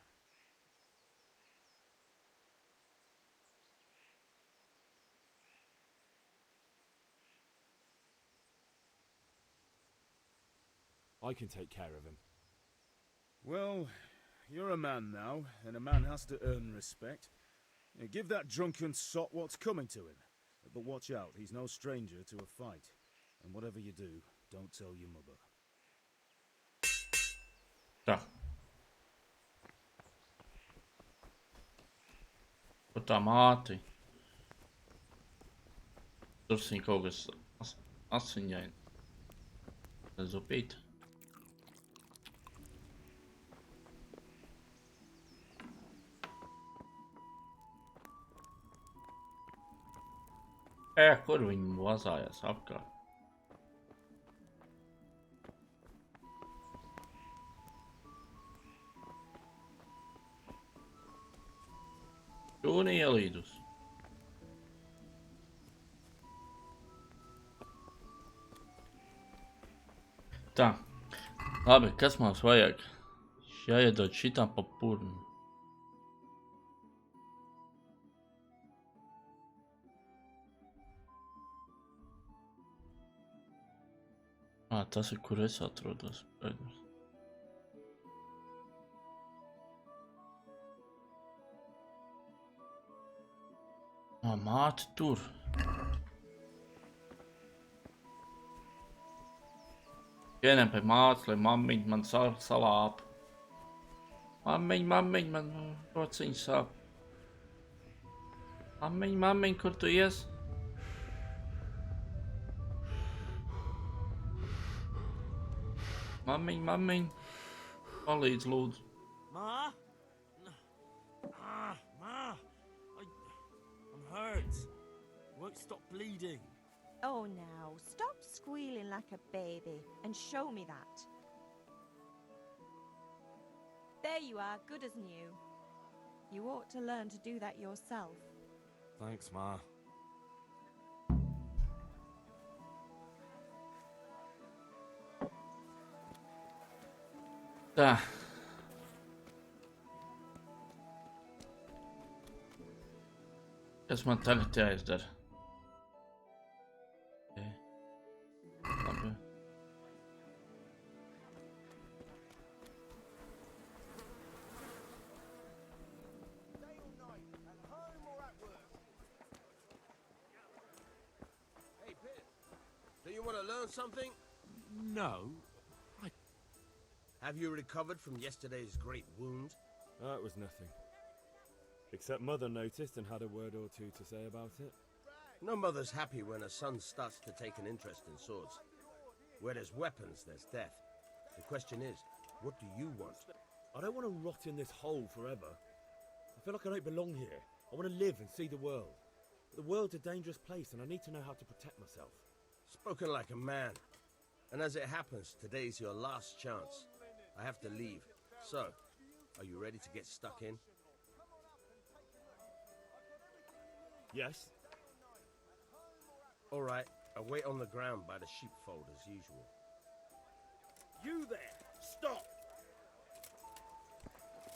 I can take care of him. Well, you're a man now, and a man has to earn respect. Give that drunken sot what's coming to him. But watch out, he's no stranger to a fight. And whatever you do, don't tell your mother. Tā. Par tā māti. Tursiņ kaut kas asiņaini. Zupīt. Kur viņi vazājās apkārt? Un ielīdus. Tā. Labi, kas mums vajag? Jāiedod šitām pa purnu. Tas ir, kur es atrodos. Māte tur. Vienam pie mātes, lai mammiņa man salāp. Mammiņa, man rociņa sāp. Mammiņa, kur tu ies? Mammiņa, palīdz lūdzu. Ma? Ma! I'm hurt. Won't stop bleeding. Oh, now, stop squealing like a baby and show me that. There you are, good as new. You ought to learn to do that yourself. Thanks, Ma. Tā. Kas man tagad jāizdara? Labi. Hey, Pitt, do you want to learn something? No. Have you recovered from yesterday's great wound? That was nothing. Except Mother noticed and had a word or two to say about it. No mother's happy when her son starts to take an interest in swords. Where there's weapons, there's death. The question is, what do you want? I don't want to rot in this hole forever. I feel like I don't belong here. I want to live and see the world. But the world's a dangerous place and I need to know how to protect myself. Spoken like a man. And as it happens, today's your last chance. I have to leave. So, are you ready to get stuck in? Yes. All right, I'll wait on the ground by the sheepfold as usual. You there! Stop!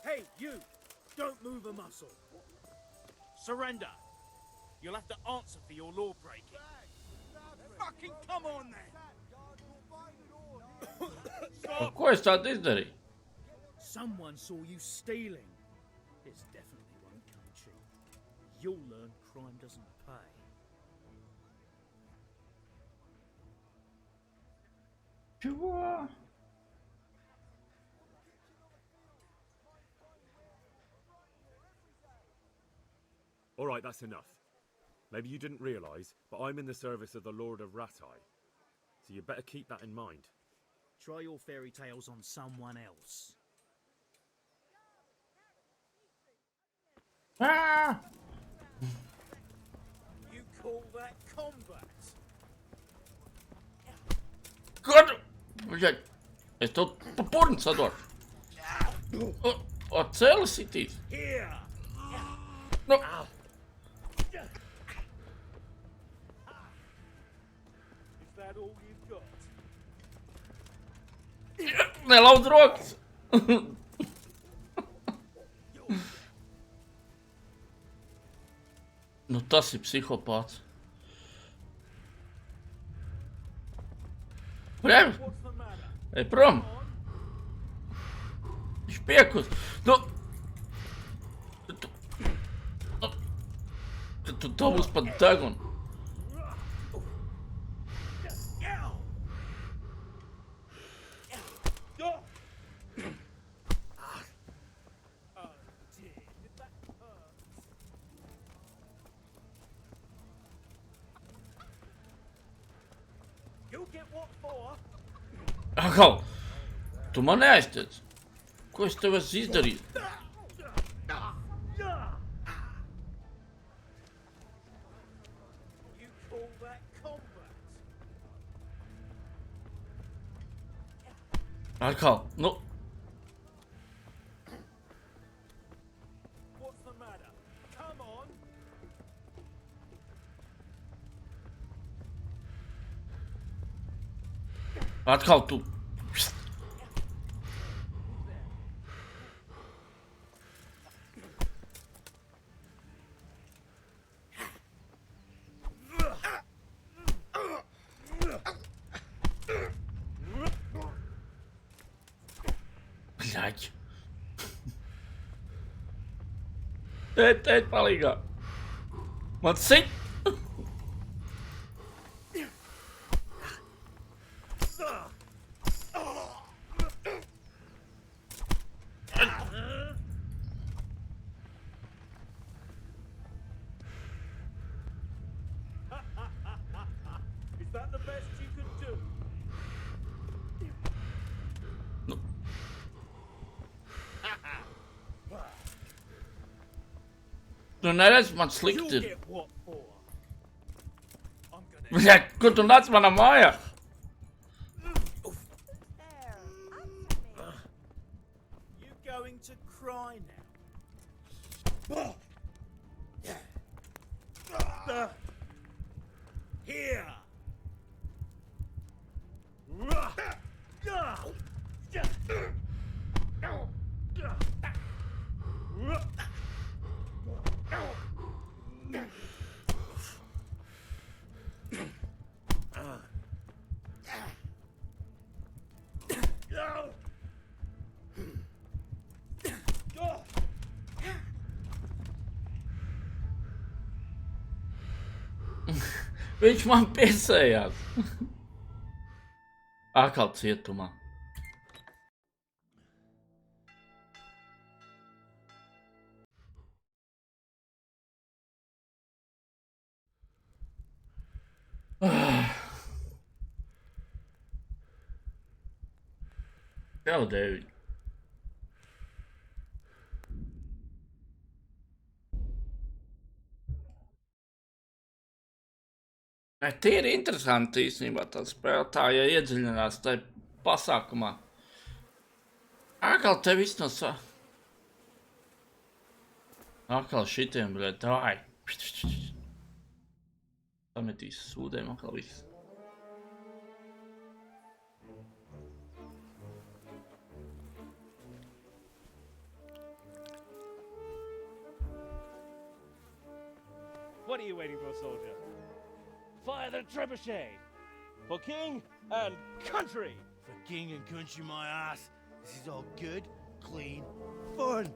Hey, you! Don't move a muscle. Surrender! You'll have to answer for your law breaking. Fucking come on then! Of course, tā izdarīja. Someone saw you stealing. This definitely won't come cheap. You'll learn crime doesn't pay. Чего? All right, that's enough. Maybe you didn't realize, but I'm in the service of the Lord of Ratai. So you better keep that in mind. Try your fairy tales on someone else. Ah! You call that combat? God! Блядь, es tev pa purnu sadošu. O, cēli sitīt. Here! No. Is that all you've got? Nelauz rokas. Nu tas ir psihopāts. Prēm! Ej prom! Viņš piekus! Nu! Tu dabūs pat degunu! Akal, tu man neaiztiec. Ko es tev esmu izdarījis? Akal, nu. What's the matter? Come on! Atkal tu. Блядь. Tēt, palīgā. Man sit. Is that the best you could do? Tu neredz man slikti ir. Get what for? Bļaļ, kur tu nāc manā mājā? You going to cry now? Here. Viņš man piesējās. Atkal cietumā. Tev, Dēviņ. Tie ir interesanti īstenībā tā spēle, tā, ja iedziļinās tai pasākumā. Atkal te viss no sā. Atkal šitiem, bļē, davai. Pametīs sūdēm, atkal viss. What are you waiting for, soldier? Fire the trebuchet! For king and country! For king and country, my ass. This is all good, clean, fun.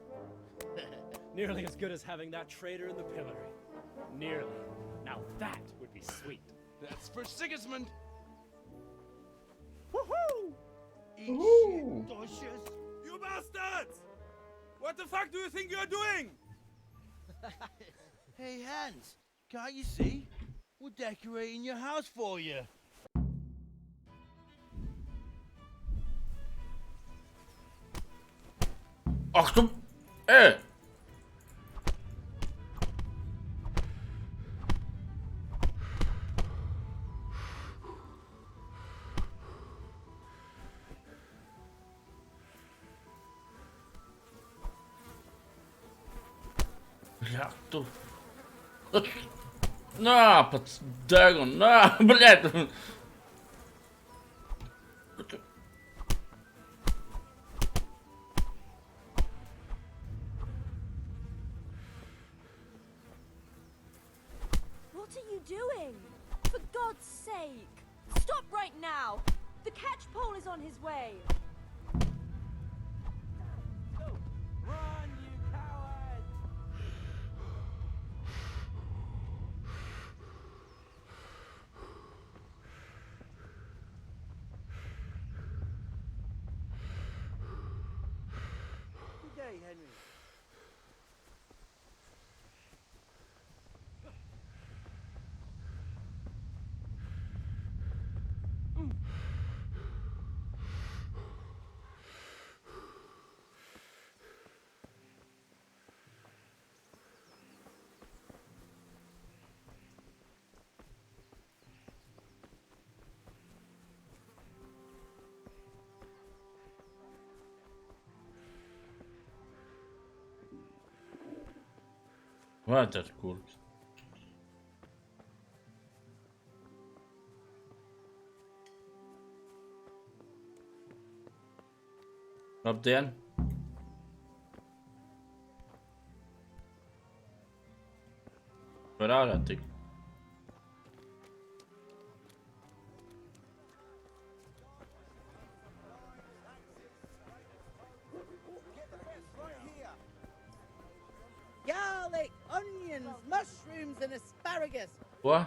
Nearly as good as having that traitor in the pillory. Nearly. Now that would be sweet. That's for Sigismund. Woohoo! Eat shit, Docious. You bastards! What the fuck do you think you're doing? Hey, Hans, can't you see? We're decorating your house for you. Ach du... Bļā, tu... Nā, pats deguna, nā, bļēt! What are you doing? For God's sake! Stop right now! The catch pole is on his way! Run, you coward! Good day, Henry. Water Cooling. Labdien! Var ārā tik. Garlic, onions, mushrooms, and asparagus. Ko?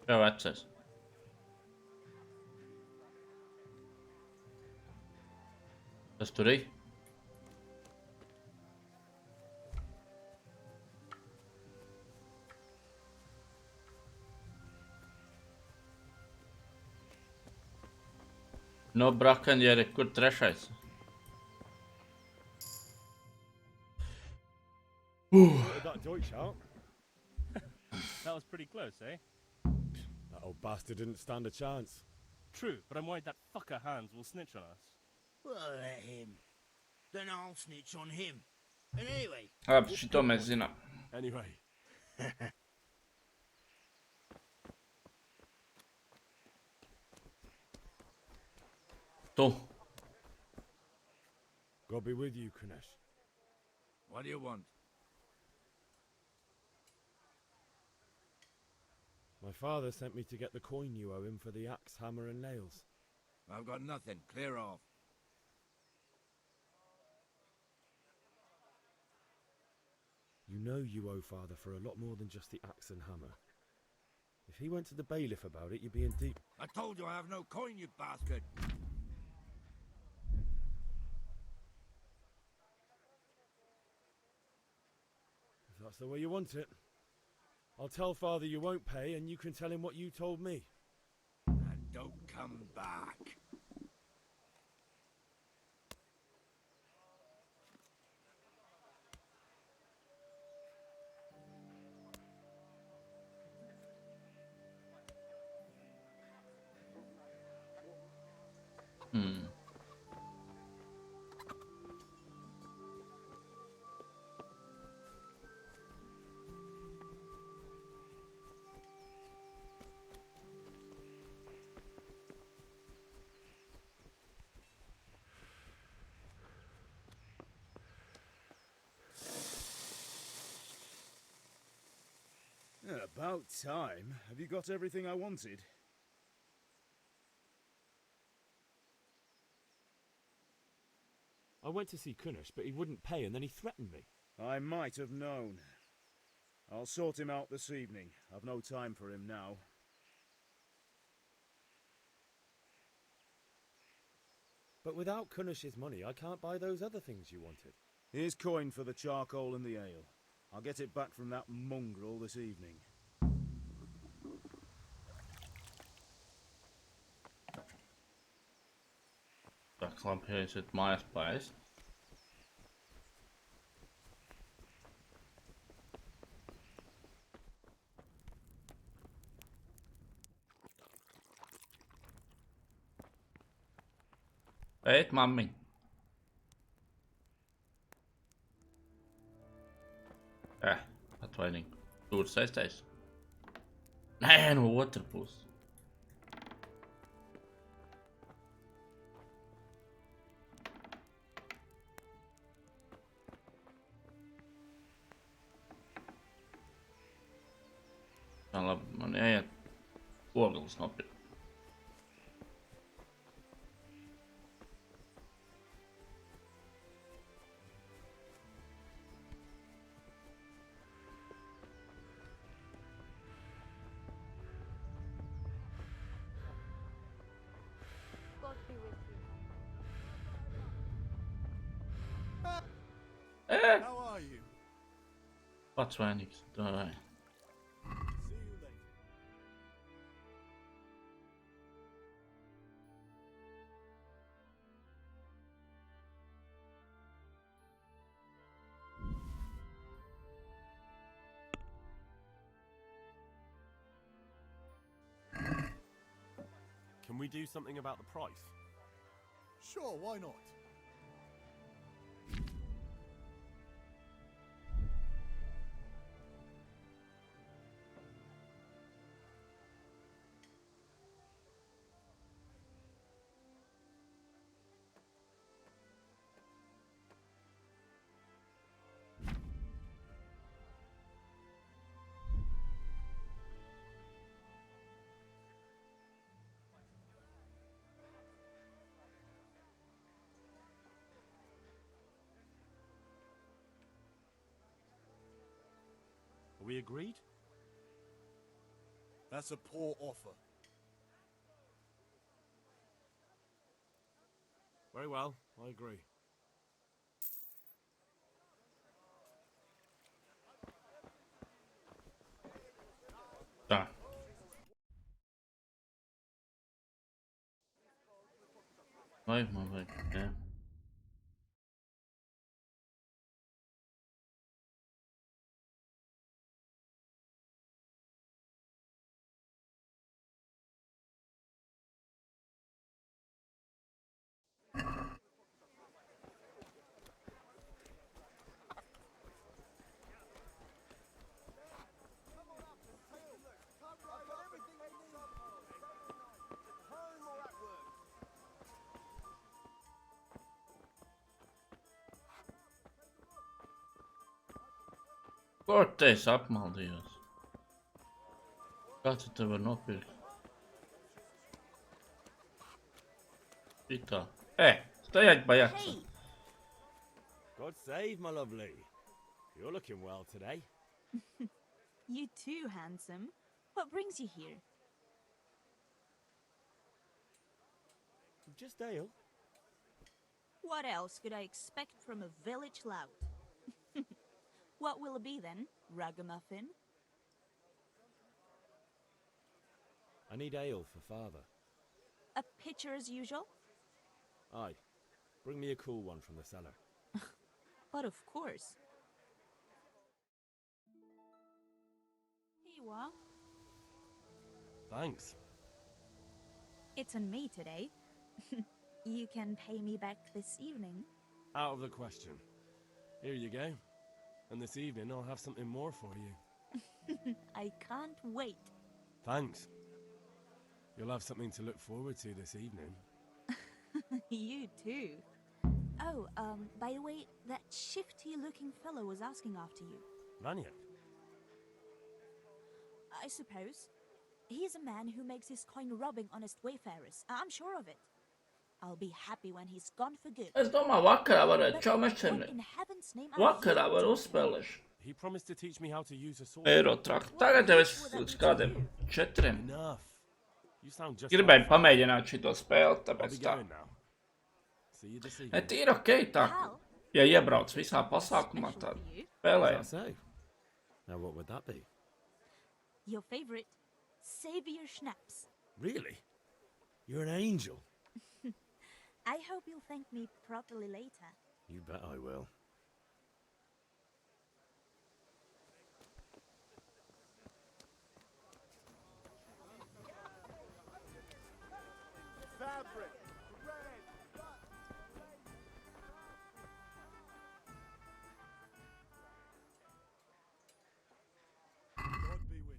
Tev vecais. Kas tur ir? No brakanjeri, kur trešais? That Deutsch out. That was pretty close, eh? That old bastard didn't stand a chance. True, but I'm worried that fucker Hans will snitch on us. Well, let him. Then I'll snitch on him. And anyway... Labi, šito mēs zinām. Anyway. Tu. God be with you, Kunesh. What do you want? My father sent me to get the coin you owe him for the axe, hammer and nails. I've got nothing. Clear off. You know you owe father for a lot more than just the axe and hammer. If he went to the bailiff about it, you'd be in deep... I told you I have no coin, you bastard. If that's the way you want it. I'll tell father you won't pay and you can tell him what you told me. And don't come back. About time. Have you got everything I wanted? I went to see Kunesh, but he wouldn't pay and then he threatened me. I might have known. I'll sort him out this evening. I've no time for him now. But without Kunesh's money, I can't buy those other things you wanted. Here's coin for the charcoal and the ale. I'll get it back from that mongrel this evening. Tā klampēsiet mājas pais. Ēt, mammiņ. Atvainīgi. Tur saistais. Nē, no otra puses. Tā labi, man jāiet ogles nopirkt. God be with you. How are you? Pats vainīgs, davai. See you later. Can we do something about the price? Sure, why not? Are we agreed? That's a poor offer. Very well, I agree. Tá. Vai, mas vai. É. Kortēs apmaldījos. Kā tu te var nopirkt? Šitā. Стоять бояться. God save, my lovely. You're looking well today. You too, handsome. What brings you here? Just ale. What else could I expect from a village lout? What will it be then, ragamuffin? I need ale for father. A pitcher as usual? Aye. Bring me a cool one from the cellar. But of course. Here you are. Thanks. It's on me today. You can pay me back this evening. Out of the question. Here you go. And this evening I'll have something more for you. I can't wait. Thanks. You'll have something to look forward to this evening. You too. Oh, by the way, that shifty-looking fellow was asking after you. Vanya? I suppose. He's a man who makes his coin robbing honest wayfarers. I'm sure of it. I'll be happy when he's gone for good. Es domāju, vakarā varētu čau Vakarā var uzspēlēšu. He promised to teach me how to use a sword. Eiro traktu. Tagad jau es līdz kādiem 4. Enough. You sound just Gribēju pamēģināt šito spēli, tāpēc tā. See you this evening. Ne, tīri okei tā. Ja iebrauc visā pasākumā tā spēlējam. So, now what would that be? Your favorite, Savior Schnapps. Really? You're an angel. I hope you'll thank me properly later. You bet I will. Fabric. God be with you.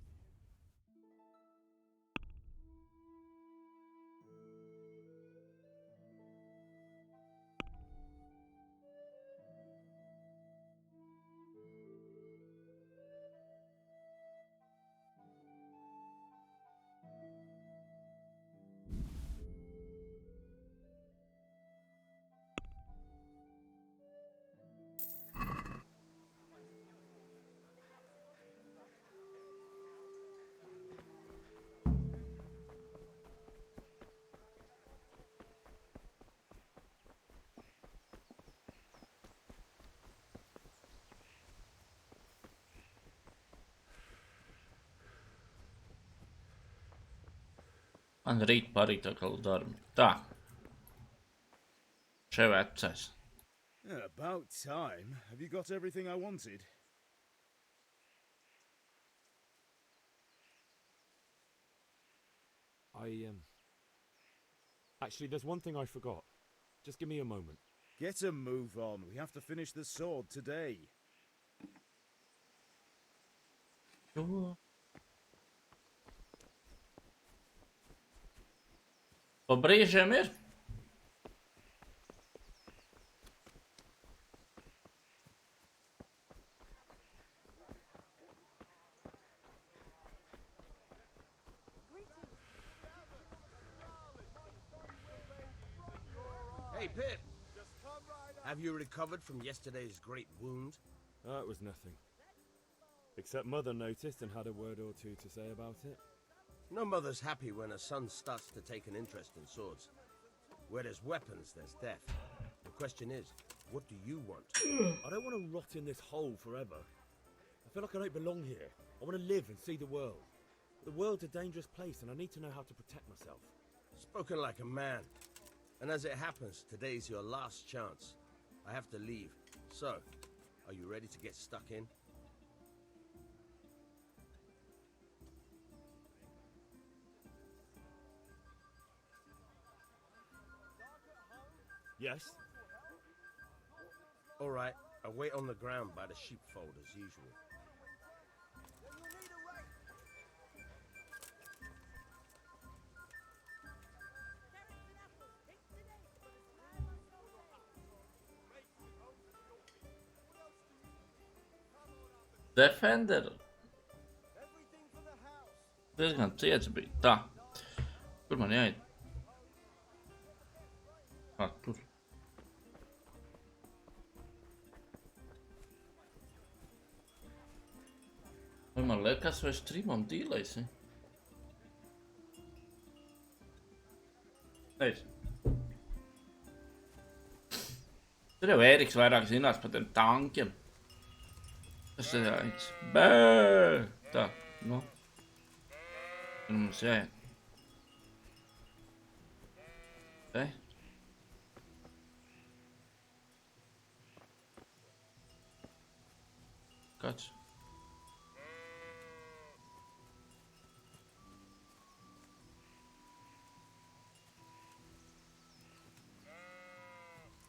Man rīt parīt atkal darbi. Tā. Še vecais. About time. Have you got everything I wanted? Actually, there's one thing I forgot. Just give me a moment. Get a move on. We have to finish the sword today. Pa brīžiem ir. Hey, Pip! Have you recovered from yesterday's great wound? It was nothing. Except Mother noticed and had a word or two to say about it. No mother's happy when her son starts to take an interest in swords. Where there's weapons, there's death. The question is, what do you want? I don't want to rot in this hole forever. I feel like I don't belong here. I want to live and see the world. The world's a dangerous place and I need to know how to protect myself. Spoken like a man. And as it happens, today's your last chance. I have to leave. So, are you ready to get stuck in? Yes? All right, I'll wait on the ground by the sheepfold as usual. Defender. Diezgan ciets bija. Tā. Kur man jāiet? Tur. Vai man liekas, vai streamam dīlēsi? Teic. Tur jau Ēriks vairāk zinās par tiem tankiem. Tas ir jāiet. Bē! Tā, nu. Tur mums jāiet. Te. Kāds?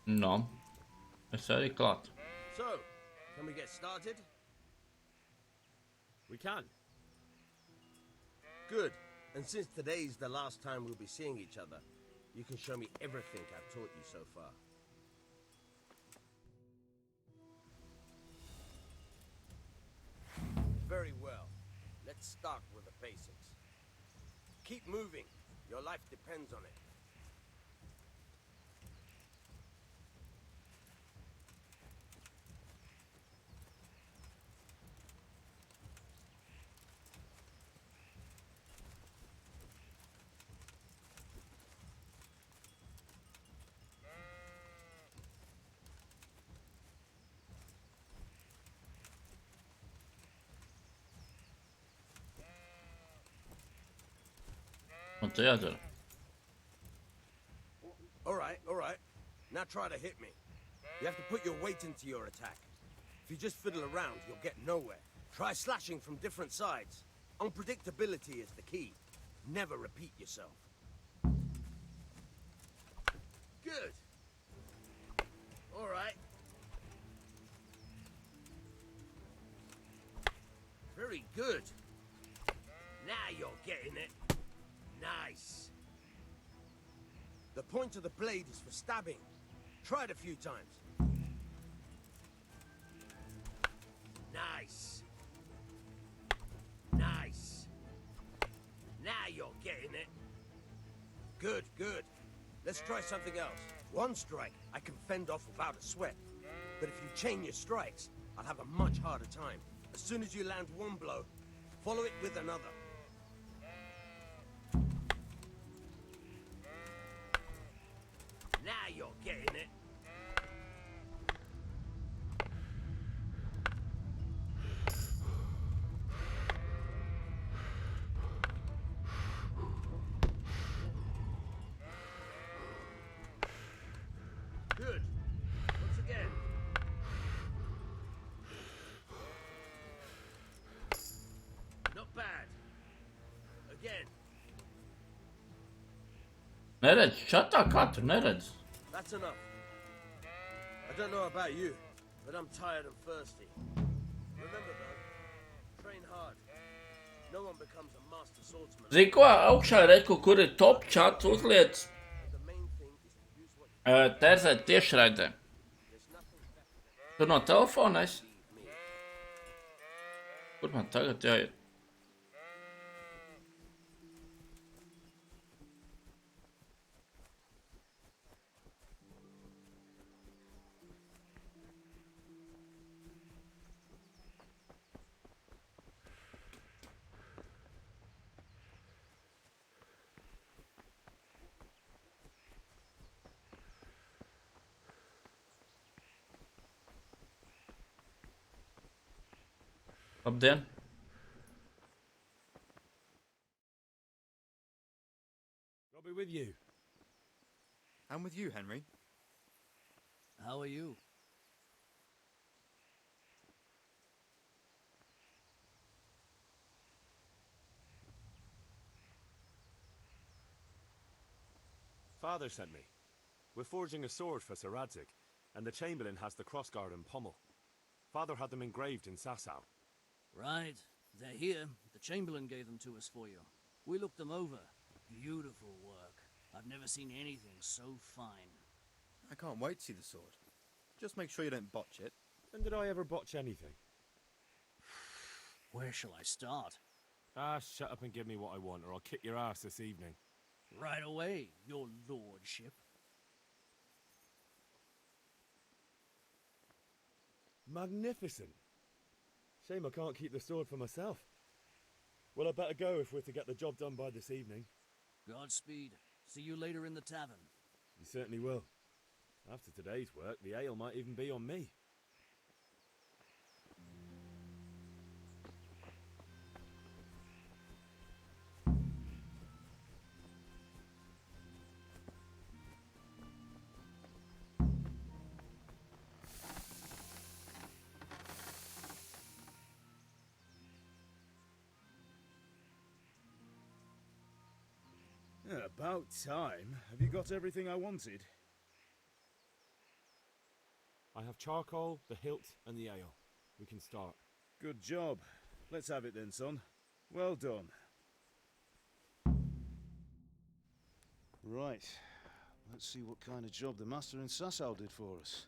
No. Es arī klāt. So, can we get started? We can. Good. And since today's the last time we'll be seeing each other, you can show me everything I've taught you so far. Very well. Let's start with the basics. Keep moving. Your life depends on it. Un te jādara. All right. Now try to hit me. You have to put your weight into your attack. If you just fiddle around, you'll get nowhere. Try slashing from different sides. Unpredictability is the key. Never repeat yourself. Good. All right. Very good. Now you're getting it. Nice. The point of the blade is for stabbing. Try it a few times. Nice. Nice. Now you're getting it. Good. Let's try something else. One strike, I can fend off without a sweat. But if you chain your strikes, I'll have a much harder time. As soon as you land one blow, follow it with another. Now you're getting it. Good. Once again. Not bad. Neredz, čatā katru neredz. That's enough. I don't know about you, but I'm tired and thirsty. Remember though, train hard. No one becomes a master swordsman. Zini ko, augšā reku, kur ir top čats, uzliec terzēt tiešraidē. Tur no telefona es. Kur man tagad jāiet? Labdien! I'll be with you. I'm with you, Henry. How are you? Father sent me. We're forging a sword for Sir Radzig, and the Chamberlain has the crossguard and pommel. Father had them engraved in Sasau. Right. They're here. The Chamberlain gave them to us for you. We looked them over. Beautiful work. I've never seen anything so fine. I can't wait to see the sword. Just make sure you don't botch it. When did I ever botch anything? Where shall I start? Ah, shut up and give me what I want, or I'll kick your ass this evening. Right away, your lordship. Magnificent. Shame I can't keep the sword for myself. Well, I better go if we're to get the job done by this evening. Godspeed. See you later in the tavern. You certainly will. After today's work, the ale might even be on me. About time. Have you got everything I wanted? I have charcoal, the hilt, and the ale. We can start. Good job. Let's have it then, son. Well done. Right. Let's see what kind of job the master in Sasau did for us.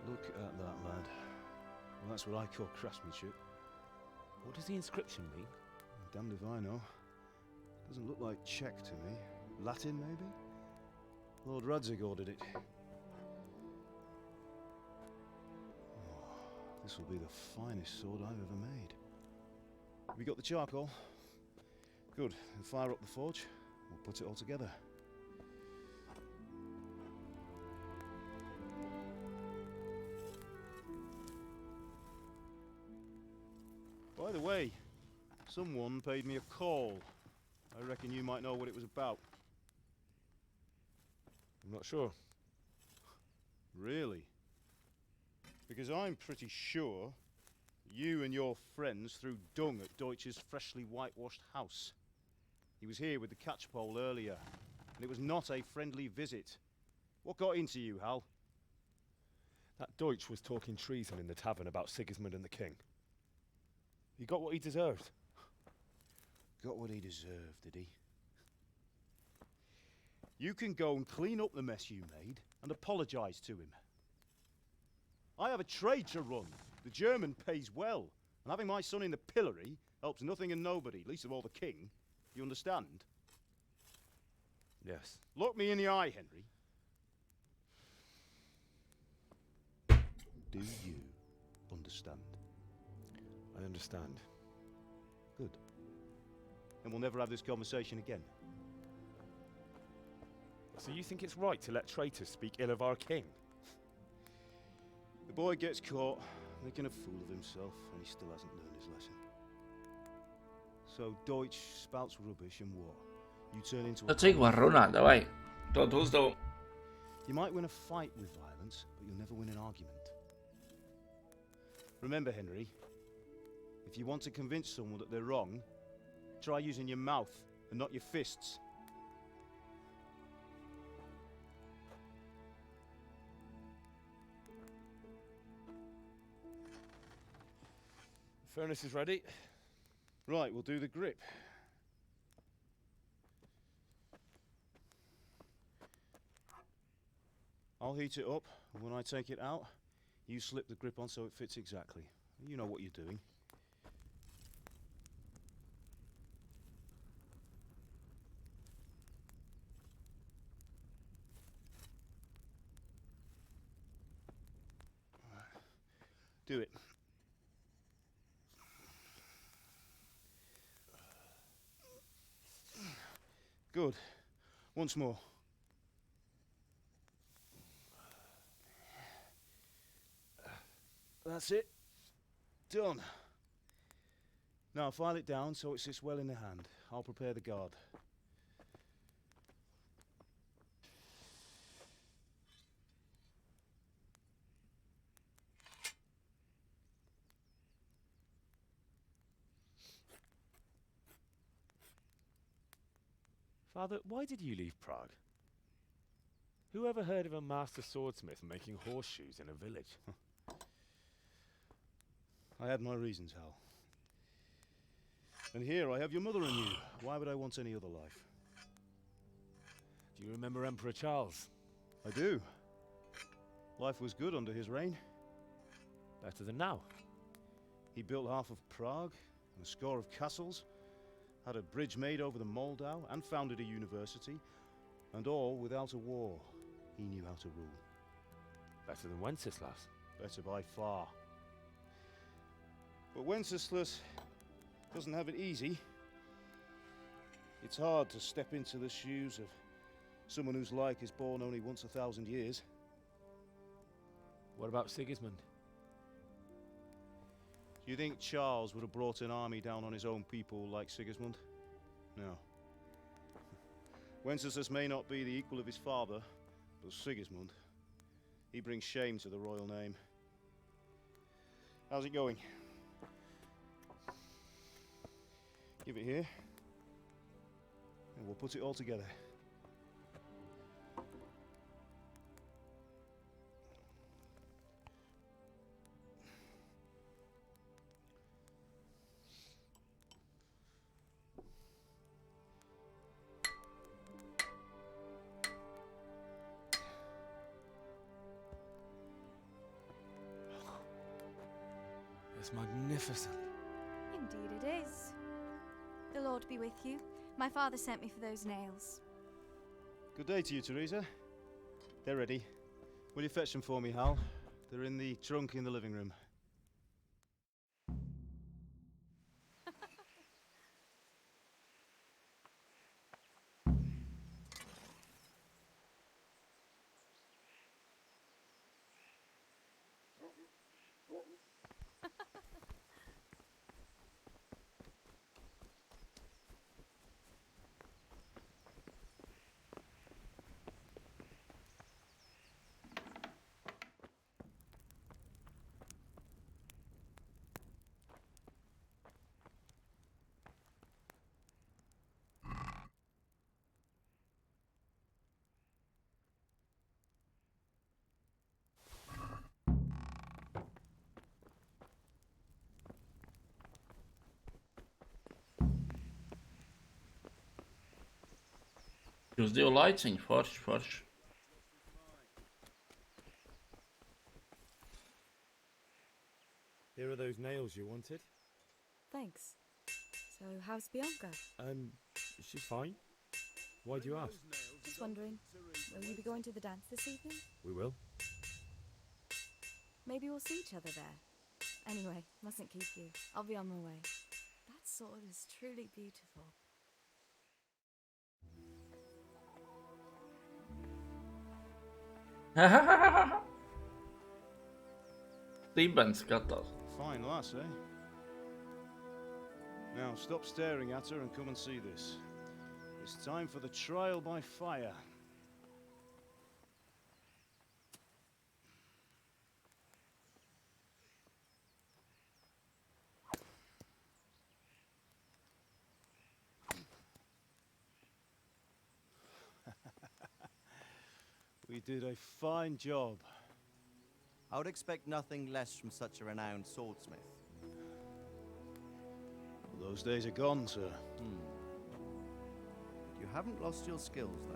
Look at that, lad. Well, that's what I call craftsmanship. What does the inscription mean? Damned if I know. Doesn't look like Czech to me. Latin, maybe? Lord Radzig ordered it. Oh, this will be the finest sword I've ever made. Have you got the charcoal? Good. Then fire up the forge. We'll put it all together. By the way, someone paid me a call. I reckon you might know what it was about. I'm not sure. Really? Because I'm pretty sure you and your friends threw dung at Deutsch's freshly whitewashed house. He was here with the catchpole earlier, and it was not a friendly visit. What got into you, Hal? That Deutsch was talking treason in the tavern about Sigismund and the king. He got what he deserved. Got what he deserved, did he? You can go and clean up the mess you made and apologise to him. I have a trade to run. The German pays well, and having my son in the pillory helps nothing and nobody, least of all the king. You understand? Yes. Look me in the eye, Henry. Do you understand? I understand. Good. And we'll never have this conversation again. So you think it's right to let traitors speak ill of our king? The boy gets caught, making a fool of himself, and he still hasn't learned his lesson. So Deutsch spouts rubbish and war. You turn into a... Cik var runāt, davai. Dod uzdevu. You might win a fight with violence, but you'll never win an argument. Remember, Henry, if you want to convince someone that they're wrong, Try using your mouth and not your fists. Furnace is ready. Right, we'll do the grip. I'll heat it up, and when I take it out, you slip the grip on so it fits exactly. You know what you're doing. Do it. Good. Once more. That's it. Done. Now file it down so it sits well in the hand. I'll prepare the guard. Father, why did you leave Prague? Who ever heard of a master swordsmith making horseshoes in a village? I had my reasons, Hal. And here I have your mother and you. Why would I want any other life? Do you remember Emperor Charles? I do. Life was good under his reign. Better than now. He built half of Prague and a score of castles, had a bridge made over the Moldau, and founded a university, and all without a war. He knew how to rule. Better than Wenceslas. Better by far. But Wenceslas doesn't have it easy. It's hard to step into the shoes of someone whose like is born only once 1,000 years. What about Sigismund? Do you think Charles would have brought an army down on his own people like Sigismund? No. Wenceslas may not be the equal of his father, but Sigismund, he brings shame to the royal name. How's it going? Give it here, and we'll put it all together. It's magnificent. Indeed it is. The Lord be with you. My father sent me for those nails. Good day to you, Teresa. They're ready. Will you fetch them for me, Hal? They're in the trunk in the living room. Jūs divi laiciņi, forši. Here are those nails you wanted. Thanks. So, how's Bianca? She's fine. Why do you ask? Just wondering, will you be going to the dance this evening? We will. Maybe we'll see each other there. Anyway, mustn't keep you. I'll be on my way. That sword is truly beautiful. Stībens skatās. Fine lass, eh? Now stop staring at her and come and see this. It's time for the trial by fire. We did a fine job. I would expect nothing less from such a renowned swordsmith. Those days are gone, sir. You haven't lost your skills, though.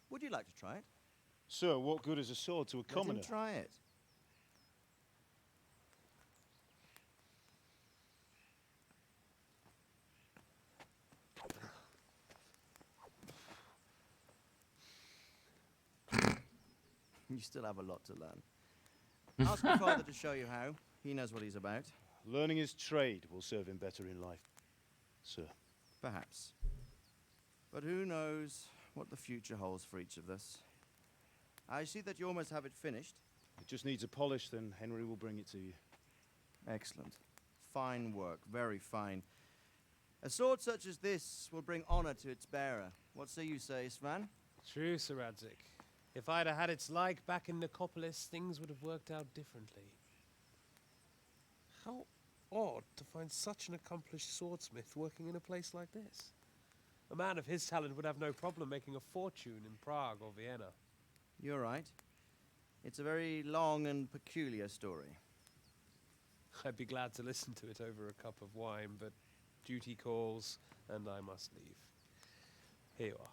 Would you like to try it? Sir, what good is a sword to a commoner? Let him try it. You still have a lot to learn. Ask your father to show you how. He knows what he's about. Learning his trade will serve him better in life, sir. Perhaps. But who knows what the future holds for each of us. I see that you almost have it finished. It just needs a polish, then Henry will bring it to you. Excellent. Fine work, very fine. A sword such as this will bring honor to its bearer. What say you, Svan? True, Sir Radzik. If I'd have had its like back in Nicopolis, things would have worked out differently. How odd to find such an accomplished swordsmith working in a place like this. A man of his talent would have no problem making a fortune in Prague or Vienna. You're right. It's a very long and peculiar story. I'd be glad to listen to it over a cup of wine, but duty calls, and I must leave. Here you are.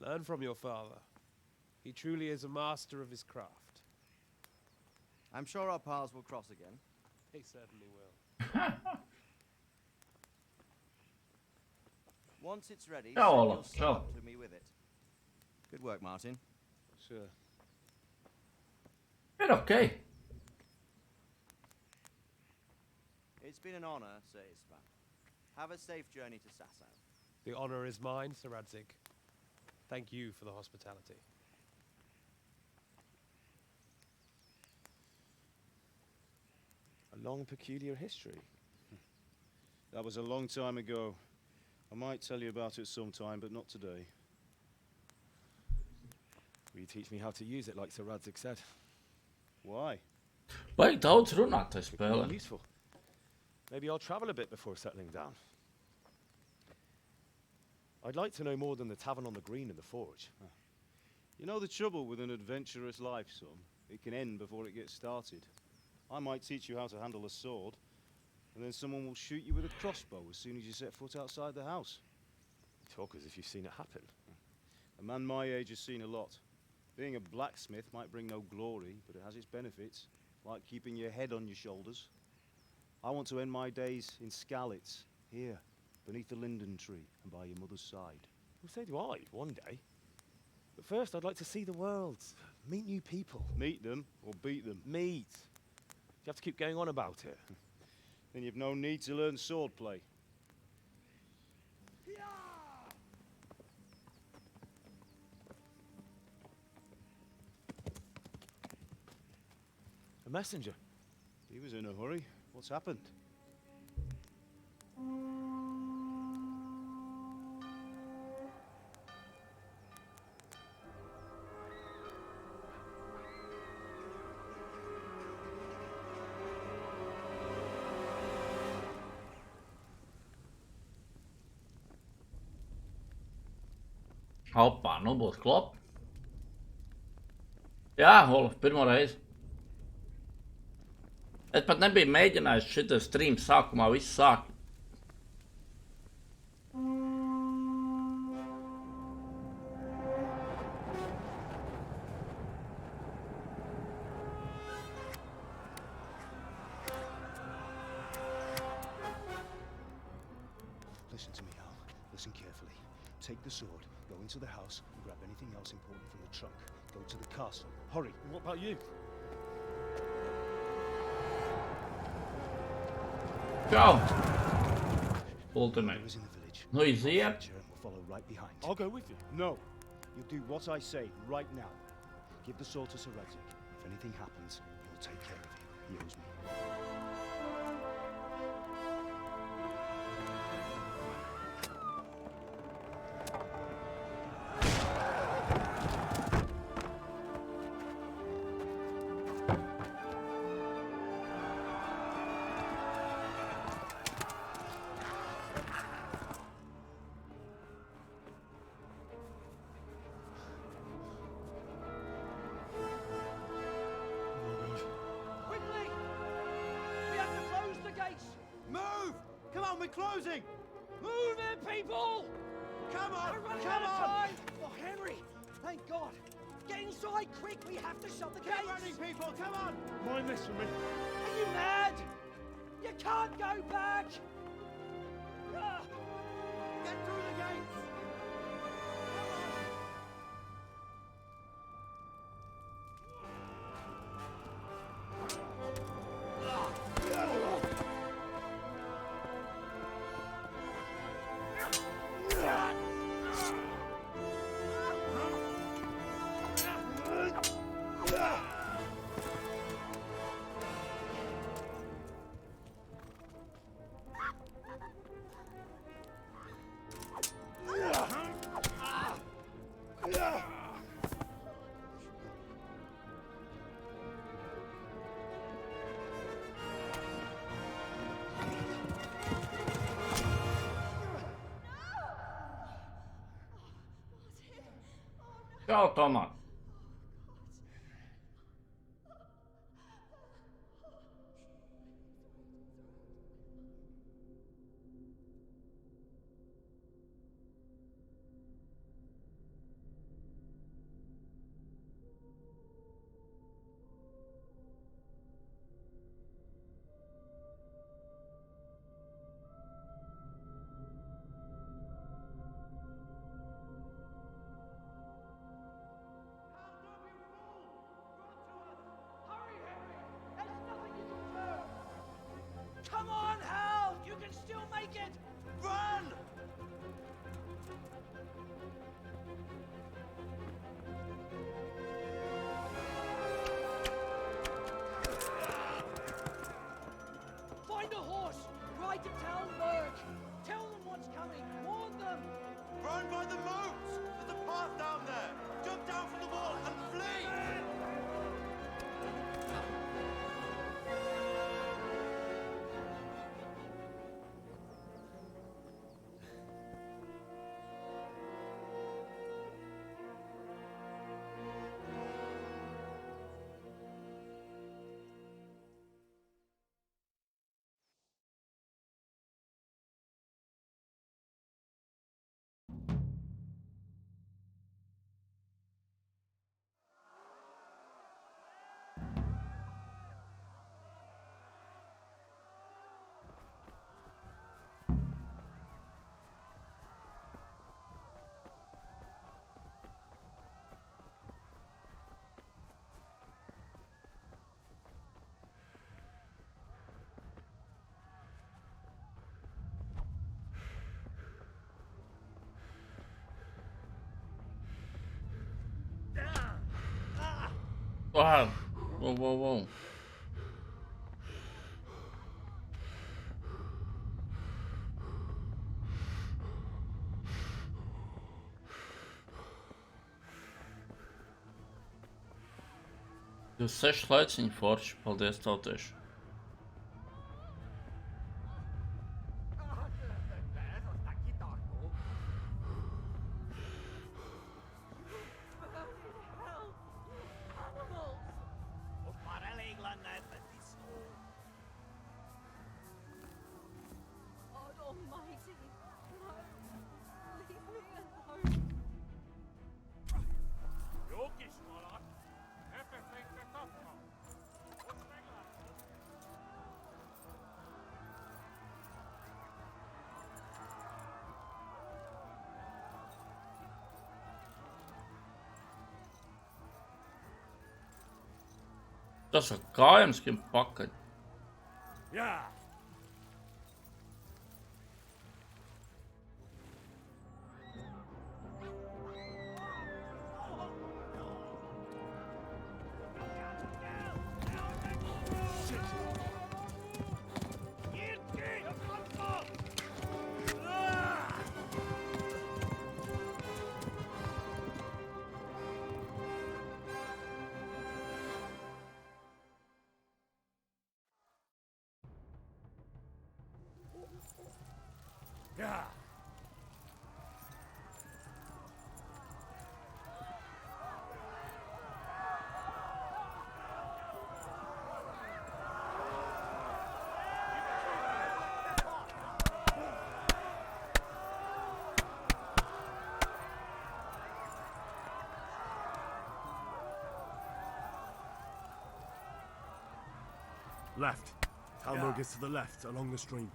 Learn from your father. He truly is a master of his craft. I'm sure our paths will cross again. They certainly will. Once it's ready, Ciao, send your ciao. son up to me with it. Good work, Martin. Sure. Bit okay. It's been an honor, Sir Isvan. Have a safe journey to Sasau. The honor is mine, Sir Radzik. Thank you for the hospitality. A long, peculiar history. That was a long time ago. I might tell you about it sometime, but not today. Will you teach me how to use it, like Sir Radzik said? Why? Baigi daudz runāt tai spēlē. Useful. Maybe I'll travel a bit before settling down. I'd like to know more than the tavern on the green and the forge. You know the trouble with an adventurous life, son? It can end before it gets started. I might teach you how to handle a sword, and then someone will shoot you with a crossbow as soon as you set foot outside the house. You talk as if you've seen it happen. A man my age has seen a lot. Being a blacksmith might bring no glory, but it has its benefits, like keeping your head on your shoulders. I want to end my days in Skalitz, here, beneath the linden tree and by your mother's side. Well, so do I, one day. But first, I'd like to see the world, meet new people. Meet them or beat them? Meet. You have to keep going on about it. Then you've no need to learn swordplay. A messenger. He was in a hurry. What's happened? Hopā, nu būs klop. Jā, Olaf, pirmo reizi. Es pat nebiju mēģinājis šitā stream sākumā visu sākt. Listen to me, Al. Listen carefully. Take the sword, go into the house, and grab anything else important from the trunk. Go to the castle. Hurry. And what about you? Čau! Ultimate. Is in the village. Nu iziet. We'll follow right behind. I'll go with you. No. You'll do what I say right now. Give the sword to Sir Radzik. If anything happens, he'll take care of you. He owes me. closing! Move it, people! Come on! We're running Come out of on! time! Oh, Henry! Thank God! Get inside, quick! We have to shut the gates! Get running, people! Come on! Mind this for me. Are you mad? You can't go back! Ah. Get through the gates! Čau, Tomā. Come on, Hal! You can still make it! Run! Find a horse! Ride to town, Merc! Tell them what's coming! Warn them! Run by the moats! There's a path down there! Jump down from the wall and flee! Wow. Whoa, whoa, whoa. Jūs 6 laiciņi forši, paldies tautieši. Tas ar kājām skiem pakaļ. Jā! Yeah. Left. Talmud is to the left, along the stream.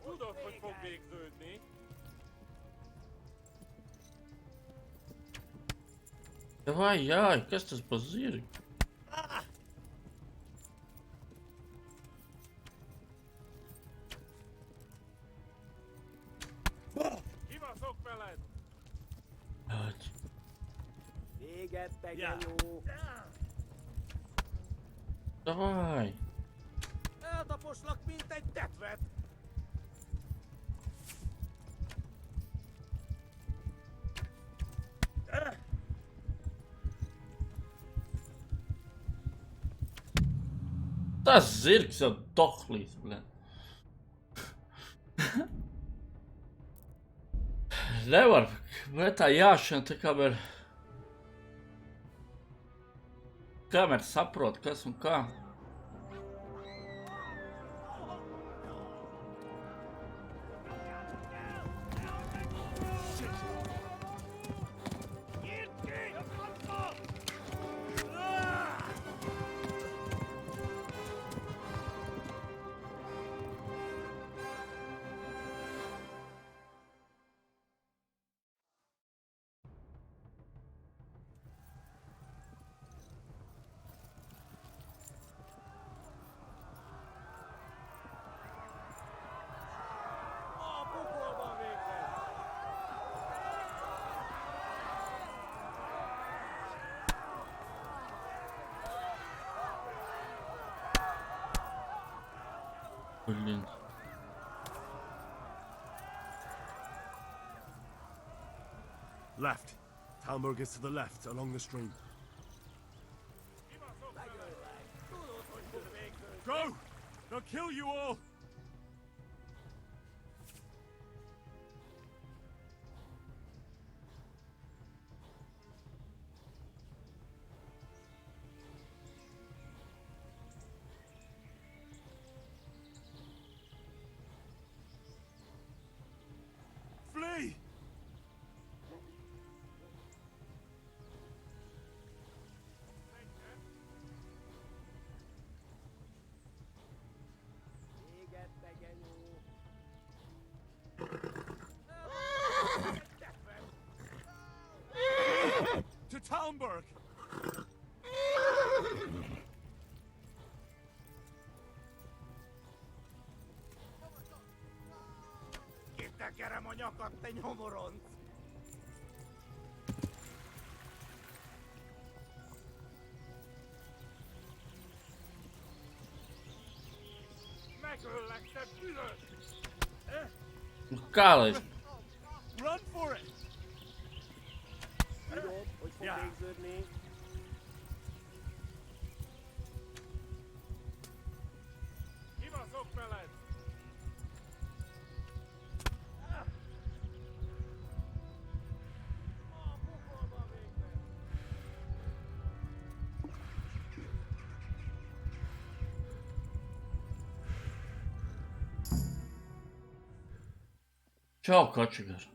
Tudod, hogy fog végződni? Vai, kas tas pa zirgu? Kivaszok veled! Hogy? Véget tegenyó! Vai! Eltaposlak, mint egy tetvet! Tas zirgs jau dohlīs, bļa. Nevar, bet tā jāšana tā kamēr saprot, kas un kā. Блин. Left. Talmud is to the left, along the stream. Go! They'll kill you all! Flee! To Talmberg! Kitekerem a nyakat, te nyomoronc! Megöllek, te bűnös! Kā lai? Run for it! Tudod, hogy fog végződni? Kivaszok veled! Čau, kačagar.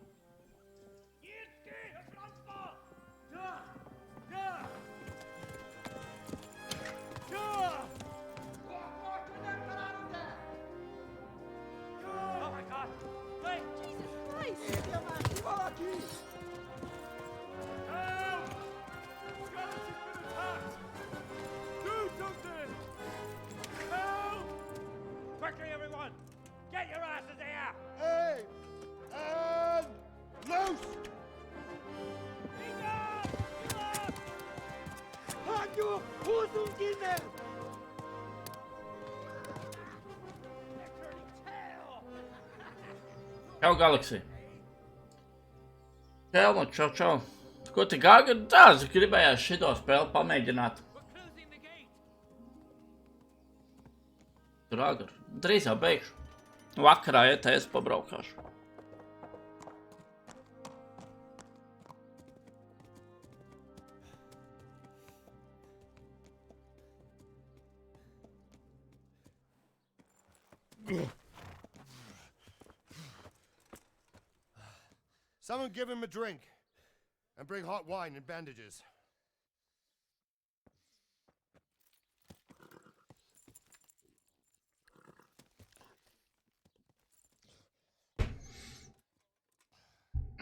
Oh my god! Wait! Jesus Christ! Valaki! Help! Skeleton's been attacked! Do something! Help! Quickly, everyone! Get your asses here! Hey! And loose! Hanyo! Uzun gizem! Čau, Galaxy. Čau, čau, čau. Ko te gāga? Tā, gribējās šito spēli pamēģināt. Tur agri. Drīz jau beigšu. Vakarā ETS pabraukāšu. Someone give him a drink. And bring hot wine and bandages.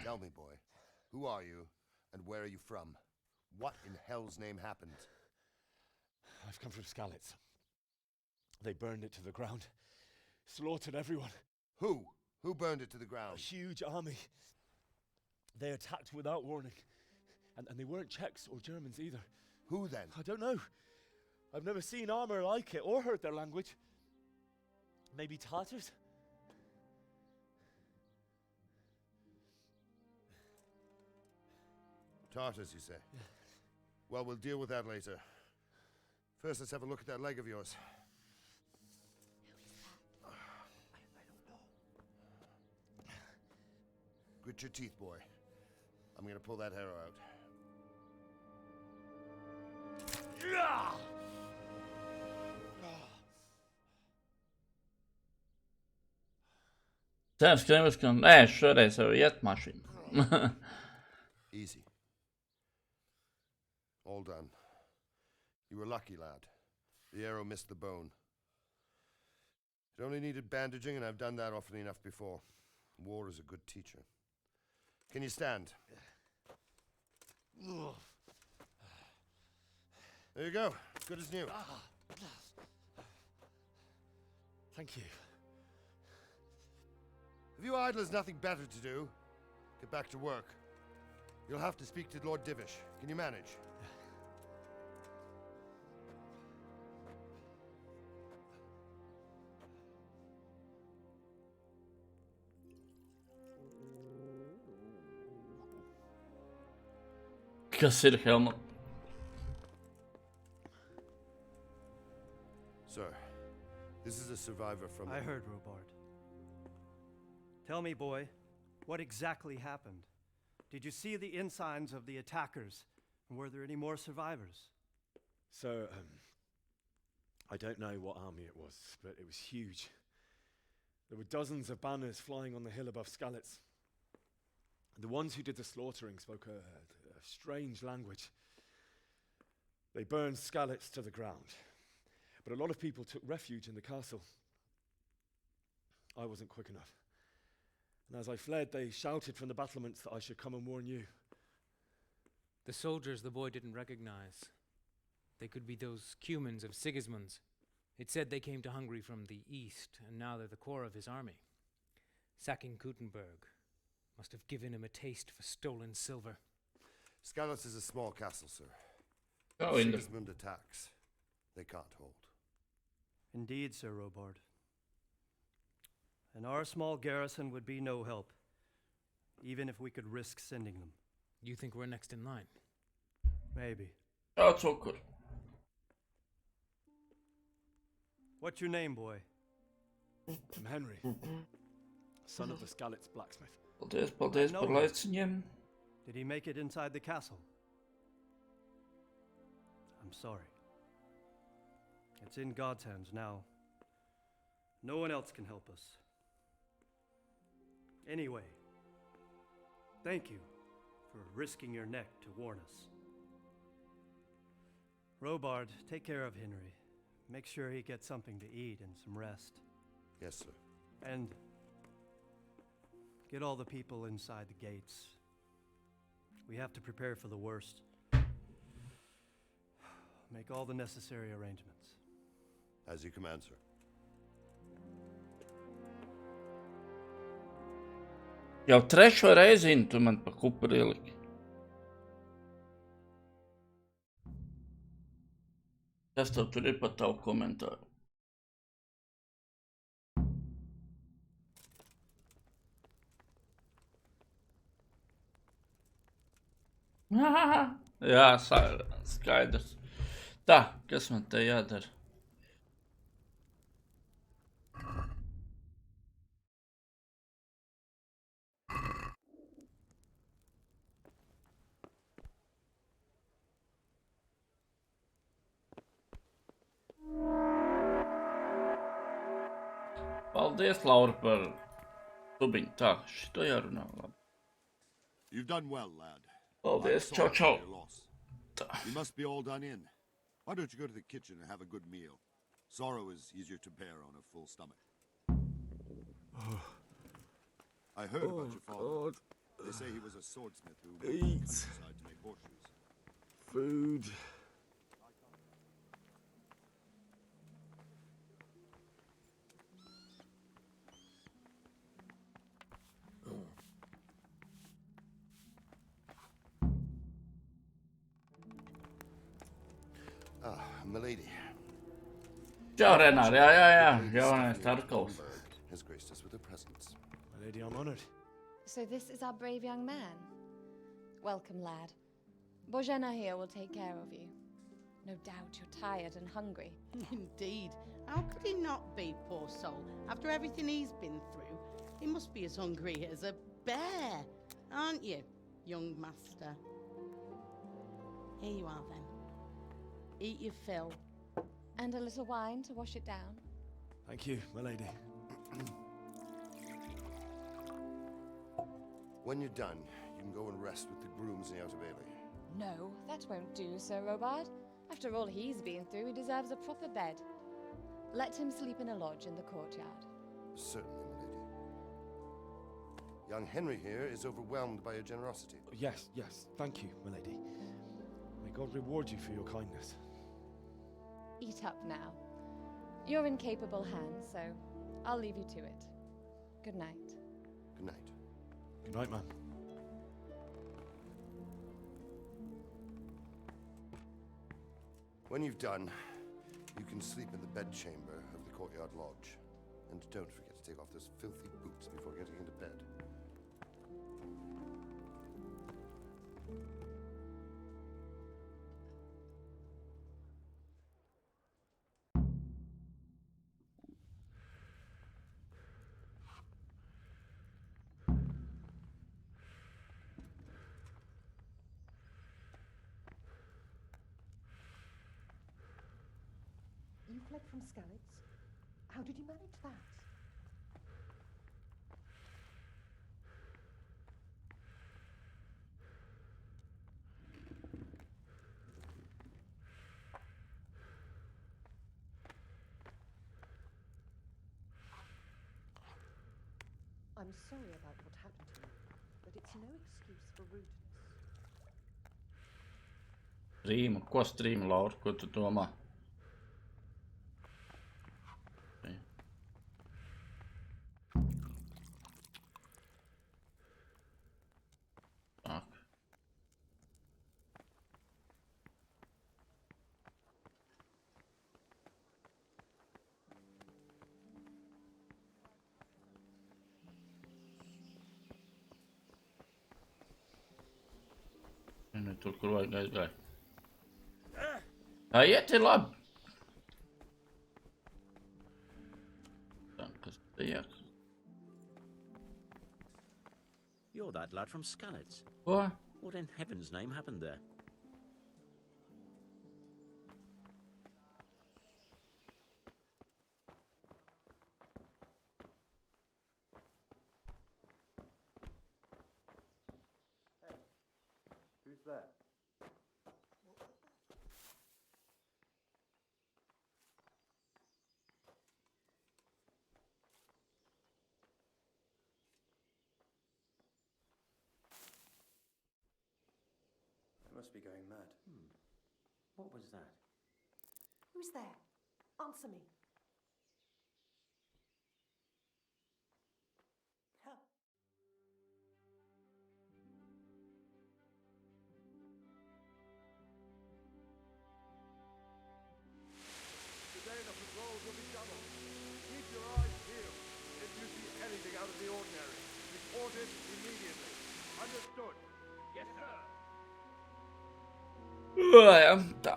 Tell me, boy, who are you, and where are you from? What in hell's name happened? I've come from Skalitz. They burned it to the ground. Slaughtered everyone. Who? Who burned it to the ground? A huge army. They attacked without warning. And they weren't Czechs or Germans either. Who then? I don't know. I've never seen armor like it or heard their language. Maybe Tatars? Tartars, you say? Yeah. Well, we'll deal with that later. First, let's have a look at that leg of yours. Grit your teeth, boy. I'm gonna pull that arrow out. Skrivskan, nē, šoreiz jau iet mašīna. Easy. All done. You were lucky, lad. The arrow missed the bone. It only needed bandaging, and I've done that often enough before. War is a good teacher. Can you stand? There you go. Good as new. Thank you. If you idlers nothing better to do, get back to work. You'll have to speak to Lord Divish. Can you manage? Kas ir Helmut? Sir, this is a survivor from... I heard, Robard. Tell me, boy, what exactly happened? Did you see the ensigns of the attackers? And were there any more survivors? So, I don't know what army it was, but it was huge. There were dozens of banners flying on the hill above Skalitz. The ones who did the slaughtering spoke a strange language. They burned Skalitz to the ground, but a lot of people took refuge in the castle. I wasn't quick enough. And as I fled, they shouted from the battlements that I should come and warn you. The soldiers the boy didn't recognize. They could be those Cumans of Sigismund's. It said they came to Hungary from the east, and now they're the core of his army. Sacking Gutenberg must have given him a taste for stolen silver. Skalitz is a small castle, sir. Oh, Sigismund attacks. They can't hold. Indeed, Sir Robard. And our small garrison would be no help, even if we could risk sending them. You think we're next in line? Maybe. Oh, it's awkward. What's your name, boy? I'm Henry, son of the Skalitz blacksmith. Paldies par laiciņiem. Did he make it inside the castle? I'm sorry. It's in God's hands now. No one else can help us. Anyway, thank you for risking your neck to warn us. Robard, take care of Henry. Make sure he gets something to eat and some rest. Yes, sir. And get all the people inside the gates. We have to prepare for the worst. Make all the necessary arrangements. As you command, sir. Jau trešo reizi tu man pa kupu ieliki. Kas tev tur ir pa tavu komentāru? Jā, skaidrs. Tā, kas man te jādara? Paldies, Laura, par tubiņu. Tā, šito jārunā labi. You've done well, lad. Oh, I'm there's sorry for Cho-Cho. your loss. You must be all done in. Why don't you go to the kitchen and have a good meal? Sorrow is easier to bear on a full stomach. I heard about your father. God. They say he was a swordsmith who went to the Eat. countryside to make horseshoes. Food. Ah, milady. Ciao, Renard. Ja. Johannes Tarkos. Has graced us with her presence. My lady, I'm honored. So this is our brave young man. Welcome, lad. Bojana here will take care of you. No doubt you're tired and hungry. Indeed. How could he not be, poor soul? After everything he's been through, he must be as hungry as a bear, aren't you, young master? Here you are, then. Eat your fill. And a little wine to wash it down. Thank you, my lady. When you're done, you can go and rest with the grooms in the Outer Bailey. No, that won't do, Sir Robard. After all he's been through, he deserves a proper bed. Let him sleep in a lodge in the courtyard. Certainly, milady. Young Henry here is overwhelmed by your generosity. Yes, thank you, my lady. May God reward you for your kindness. Eat up now. You're in capable hands, so I'll leave you to it. Good night. Good night. Good night, man. When you've done, you can sleep in the bedchamber of the courtyard lodge. And don't forget to take off those filthy boots before getting into bed. You fled from Skalitz? How did you manage that? I'm sorry about what happened to you, but it's no excuse for rudeness. Rīmu. Ko stream, Laura? Ko tu domā? Tur, kur vajag aizgāja. Iet, ir labi. Tā, kas tiek? You're that lad from Skalitz. What? What in heaven's name happened there? Who's there? I must be going mad. What was that? Who's there? Answer me. Help. Today the patrols will be doubled. Keep your eyes peeled. If you see anything out of the ordinary, report it immediately. Understood? Yes, sir. Tā.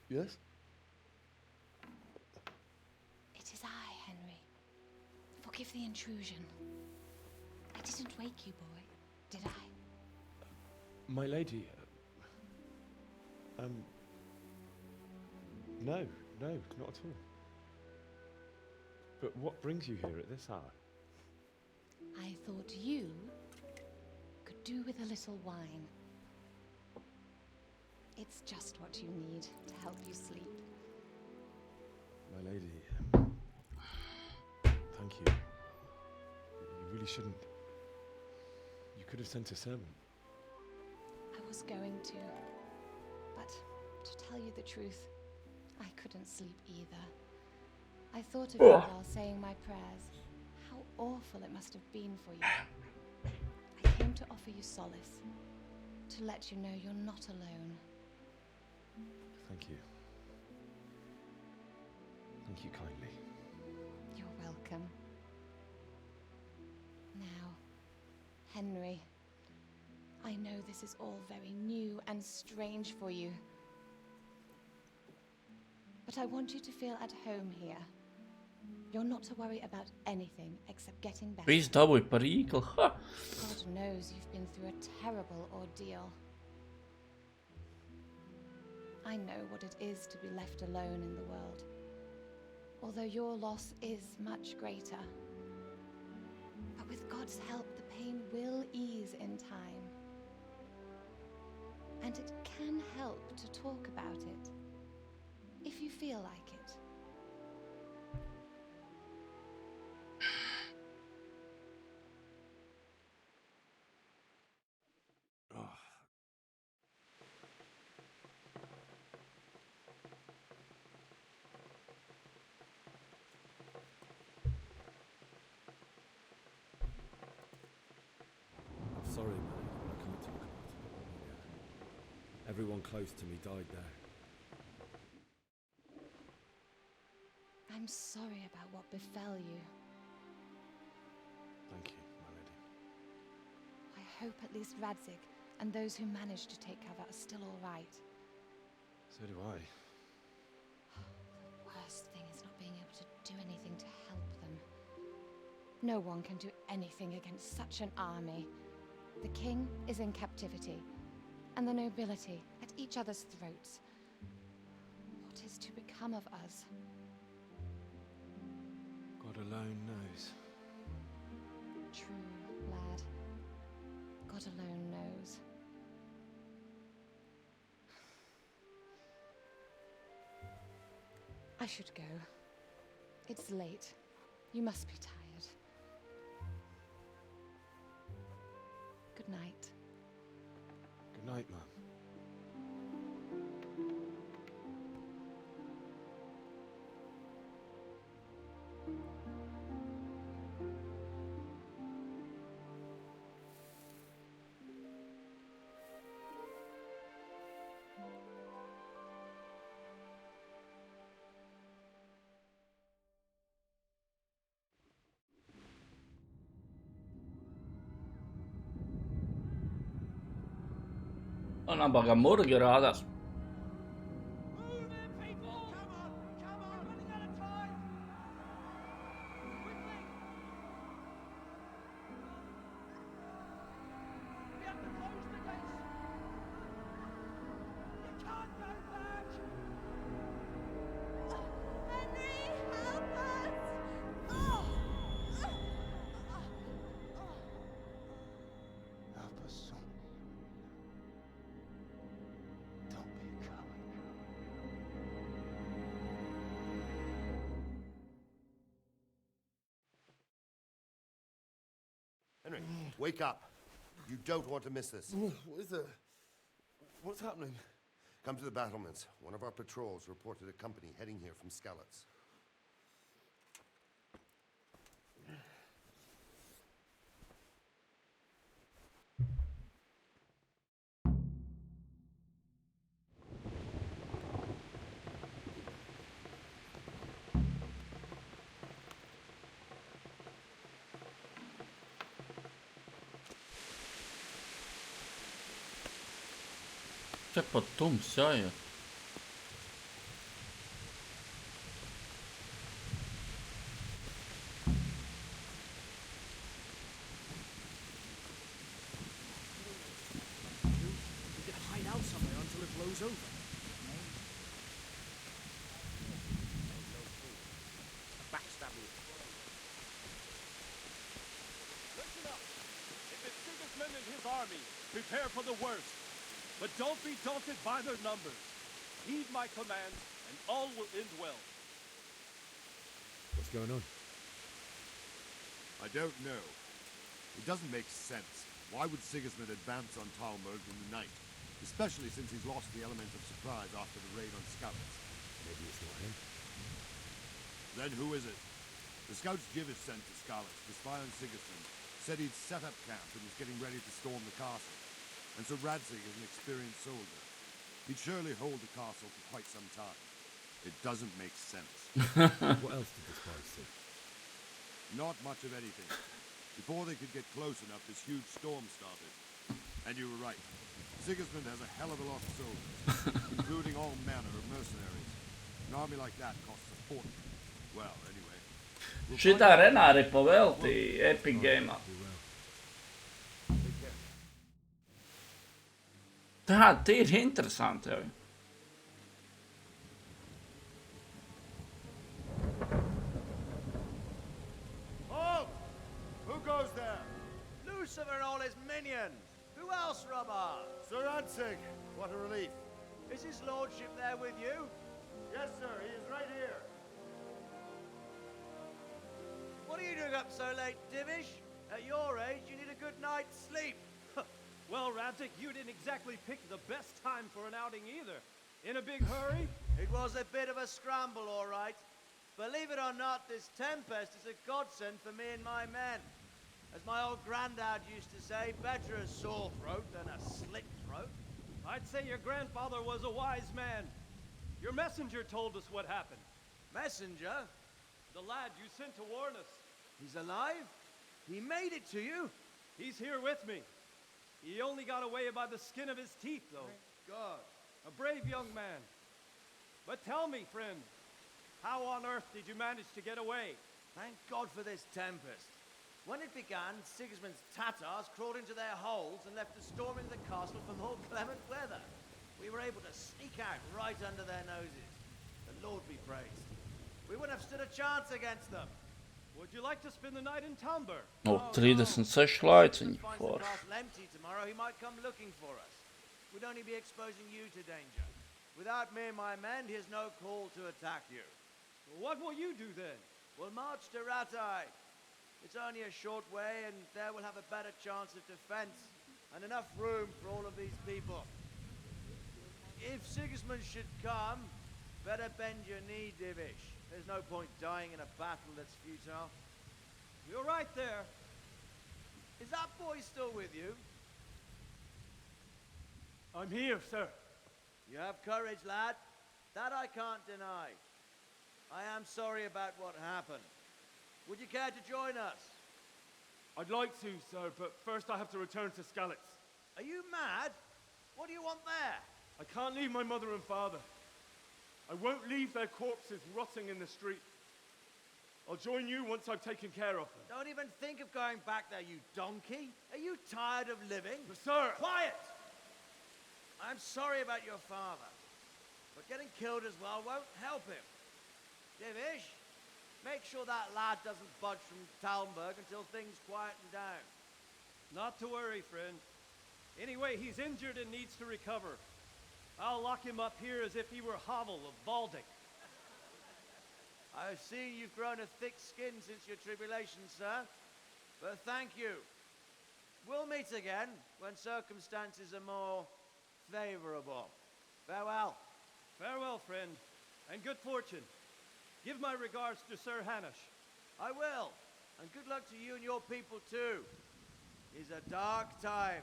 Yes? It is I, Henry. Forgive the intrusion. I didn't wake you, boy, did I? My lady, no, not at all. But what brings you here at this hour? I thought you could do with a little wine. It's just what you need to help you sleep. My lady, thank you. You really shouldn't. You could have sent a servant. I was going to, but to tell you the truth, I couldn't sleep either. I thought of you while saying my prayers. How awful it must have been for you. I came to offer you solace, to let you know you're not alone. Thank you. Thank you kindly. You're welcome. Now, Henry, I know this is all very new and strange for you, but I want you to feel at home here. You're not to worry about anything except getting better. Viss dabūj par īkli, ha! God knows you've been through a terrible ordeal. I know what it is to be left alone in the world, although your loss is much greater. But with God's help, the pain will ease in time. And it can help to talk about it, if you feel like it. I'm sorry, man, but I can't talk about it. Everyone close to me died there. I'm sorry about what befell you. Thank you, my lady. I hope at least Radzig and those who managed to take cover are still all right. So do I. The worst thing is not being able to do anything to help them. No one can do anything against such an army. The king is in captivity, and the nobility at each other's throats. What is to become of us? God alone knows. True, lad. God alone knows. I should go. It's late. You must be tired. Good night. Good night, Mum. Un nabaga murgi rādās. Henry, wake up. You don't want to miss this. What is it? What's happening? Come to the battlements. One of our patrols reported a company heading here from Skalitz. Te pat tums jāiet. We could hide out somewhere until it blows over. A backstabby and his army prepare for the worst. But don't be daunted by their numbers. Heed my commands, and all will end well. What's going on? I don't know. It doesn't make sense. Why would Sigismund advance on Talmberg in the night? Especially since he's lost the element of surprise after the raid on Scouts. Maybe it's not him. Then who is it? The scouts Jivish sent to Skalitz to spy on Sigismund said he'd set up camp and was getting ready to storm the castle. And so Radzig is an experienced soldier. He'd surely hold the castle for quite some time. It doesn't make sense. What else did the spies see? Not much of anything. Before they could get close enough, this huge storm started. And you were right. Sigismund has a hell of a lot of soldiers, including all manner of mercenaries. An army like that costs a fortune. Well, anyway. Šitā arēnā arī pavēltīja Epic Game'ā. Tā ir interesanti jau. Halt! Who goes there? Lucifer and all his minions. Who else, Robert? Sir Radzig, what a relief. Is his lordship there with you? Yes, sir, he is right here. What are you doing up so late, Divish? At your age, you need a good night's sleep. Well, Radzig, you didn't exactly pick the best time for an outing either. In a big hurry? It was a bit of a scramble, all right. Believe it or not, this tempest is a godsend for me and my men. As my old granddad used to say, better a sore throat than a slit throat. I'd say your grandfather was a wise man. Your messenger told us what happened. Messenger? The lad you sent to warn us. He's alive? He made it to you? He's here with me. He only got away by the skin of his teeth, though. Thank God. A brave young man. But tell me, friend, how on earth did you manage to get away? Thank God for this tempest. When it began, Sigismund's Tatars crawled into their holes and left us storming the castle for more clement weather. We were able to sneak out right under their noses. The Lord be praised. We wouldn't have stood a chance against them. Would you like to spend the night in Talmberg? O, 36 laiciņi. If the castle empty tomorrow, he might come looking for us. We'd only be exposing you to danger. Without me and my men, he has no call to attack you. Well, what will you do then? We'll march to Ratai. It's only a short way, and there we'll have a better chance of defense and enough room for all of these people. If Sigismund should come, better bend your knee, Divish. There's no point dying in a battle that's futile. You're right there. Is that boy still with you? I'm here, sir. You have courage, lad. That I can't deny. I am sorry about what happened. Would you care to join us? I'd like to, sir, but first I have to return to Skalitz. Are you mad? What do you want there? I can't leave my mother and father. I won't leave their corpses rotting in the street. I'll join you once I've taken care of them. Don't even think of going back there, you donkey. Are you tired of living? But sir! Quiet! I'm sorry about your father, but getting killed as well won't help him. Divish, make sure that lad doesn't budge from Talmberg until things quieten down. Not to worry, friend. Anyway, he's injured and needs to recover. I'll lock him up here as if he were Havel of Baldic. I've seen you've grown a thick skin since your tribulation, sir. But thank you. We'll meet again when circumstances are more favorable. Farewell. Farewell, friend, and good fortune. Give my regards to Sir Hanush. I will. And good luck to you and your people, too. These are dark times.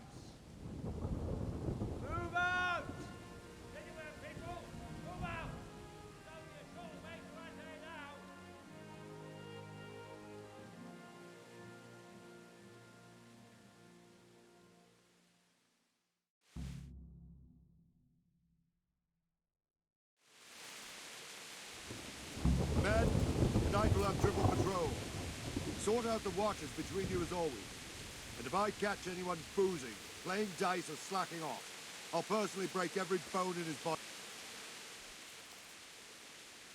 Move out! Anywhere, people! Move out! It's only a short way to Ratai now! Men, tonight we'll have triple patrol. Sort out the watches between you as always. And if I catch anyone boozing, playing dice or slacking off, I'll personally break every bone in his body.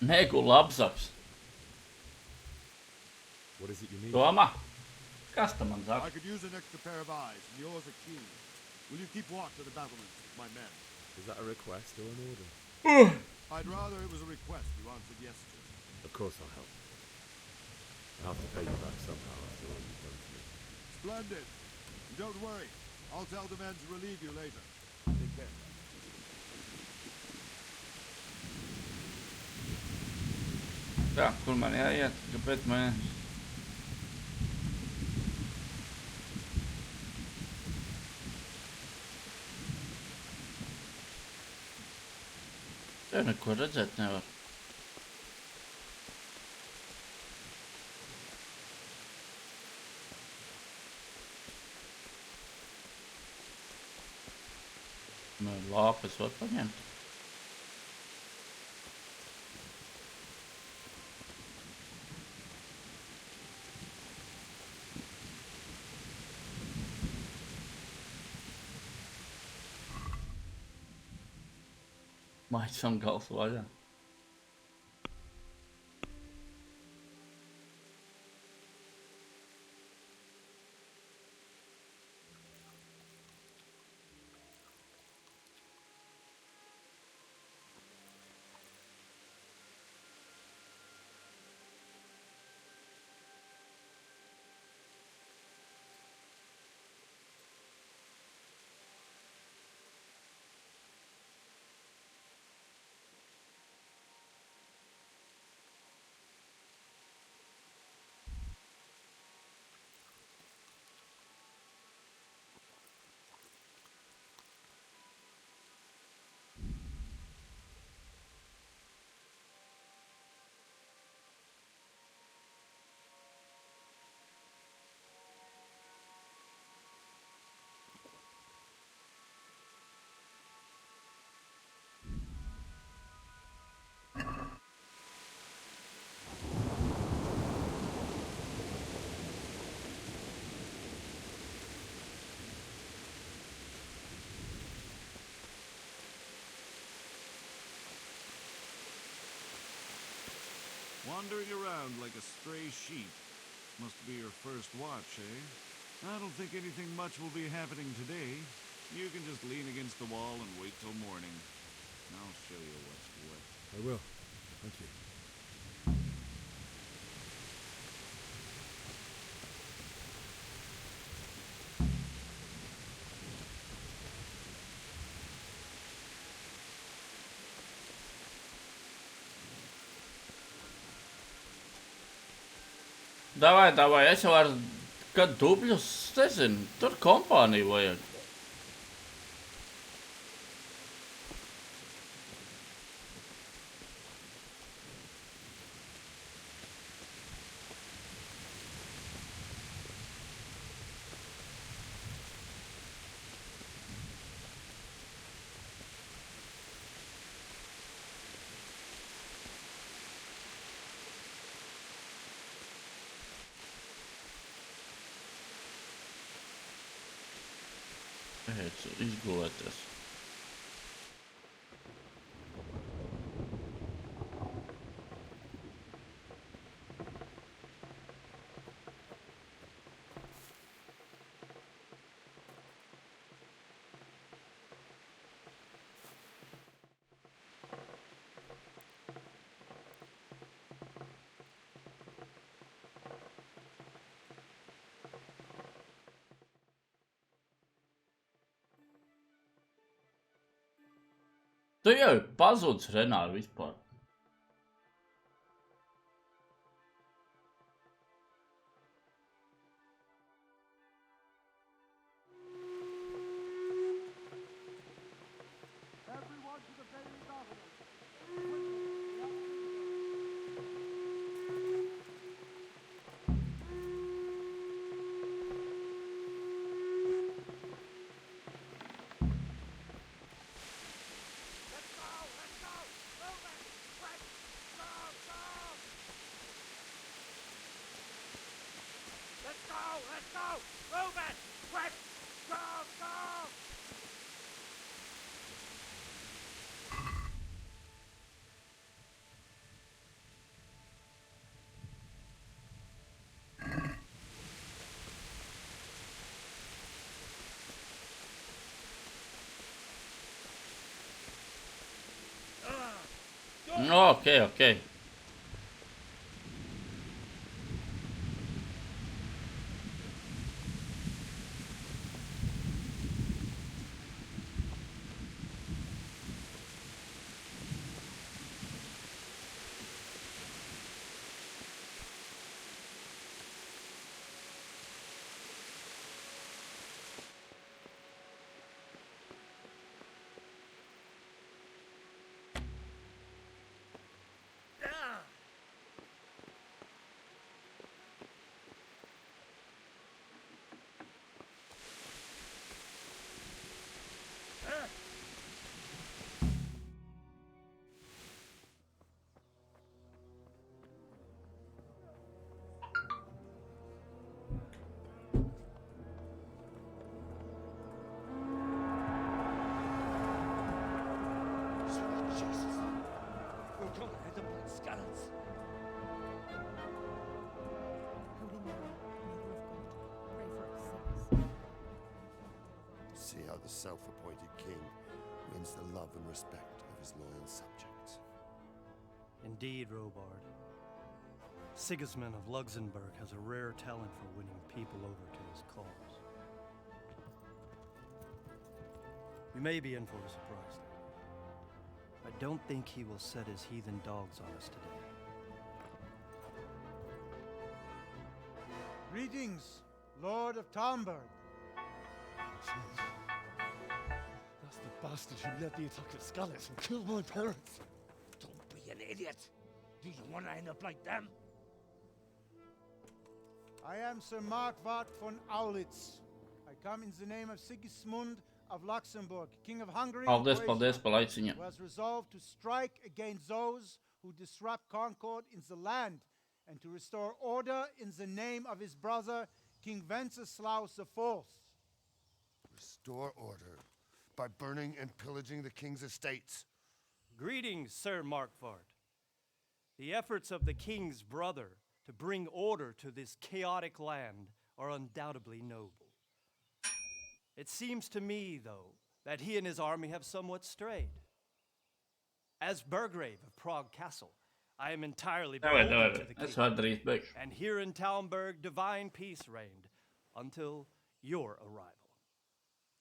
Negula apzaks. What is it you need? Domā, Customer, I could use an extra pair of eyes, and yours are keen. Will you keep watch of the battlements with my men? Is that a request or an order? I'd rather it was a request you answered yes to. Of course I'll help. I'll have to pay you back somehow after all you've done for me. Splendid. And don't worry. I'll tell the men to relieve you later. Take care. Tā, kur man jāiet? Kāpēc man... Te neko redzēt nevar. Lāpes var paņemt. Maisam gals vaļā. Wandering around like a stray sheep. Must be your first watch, eh? I don't think anything much will be happening today. You can just lean against the wall and wait till morning. I'll show you what's what. I will. Thank you. Davai, es jau ar kad dubļus, nezinu, tur kompāniju vajag. Izgulēties. Tu jau pazudis, Renāri, vispār. okej, okej. See how the self-appointed king wins the love and respect of his loyal subjects. Indeed, Robard. Sigismund of Luxembourg has a rare talent for winning people over to his cause. You may be in for a surprise, though. I don't think he will set his heathen dogs on us today. Greetings, Lord of Talmberg. That's the bastard who led the attack at Skalit and killed my parents. Don't be an idiot. Do you want to end up like them? I am Sir Markwart von Aulitz. I come in the name of Sigismund of Luxembourg, King of Hungary, Paldies par laiciņu. who has resolved to strike against those who disrupt concord in the land and to restore order in the name of his brother, King Wenceslaus IV. Restore order by burning and pillaging the king's estates. Greetings, Sir Markwart. The efforts of the king's brother to bring order to this chaotic land are undoubtedly noble. It seems to me, though, that he and his army have somewhat strayed. As Burgrave of Prague Castle, I am entirely beholden to the king. And here in Talmberg, divine peace reigned until your arrival.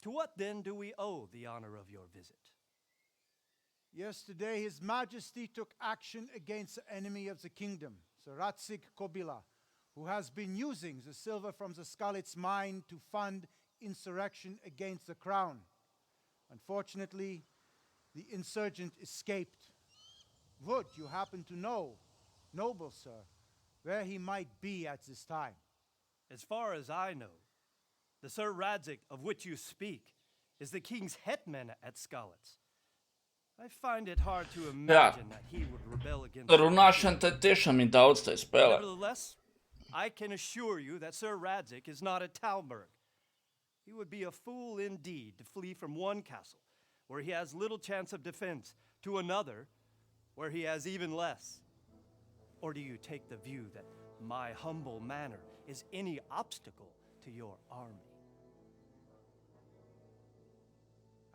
To what then do we owe the honor of your visit? Yesterday, His Majesty took action against the enemy of the kingdom, Sir Ratzig Kobila, who has been using the silver from the Skalitz mine to fund insurrection against the crown. Unfortunately, the insurgent escaped. Would you happen to know, noble sir, where he might be at this time? As far as I know, the Sir Ratzig of which you speak is the king's hetman at Skalitz. I find it hard to imagine that he would rebel against... Runāšana te tiešām ir daudz tai spēlē. Nevertheless, I can assure you that Sir Ratzig is not at Talmberg. He would be a fool indeed to flee from one castle, where he has little chance of defense, to another, where he has even less. Or do you take the view that my humble manner is any obstacle to your army?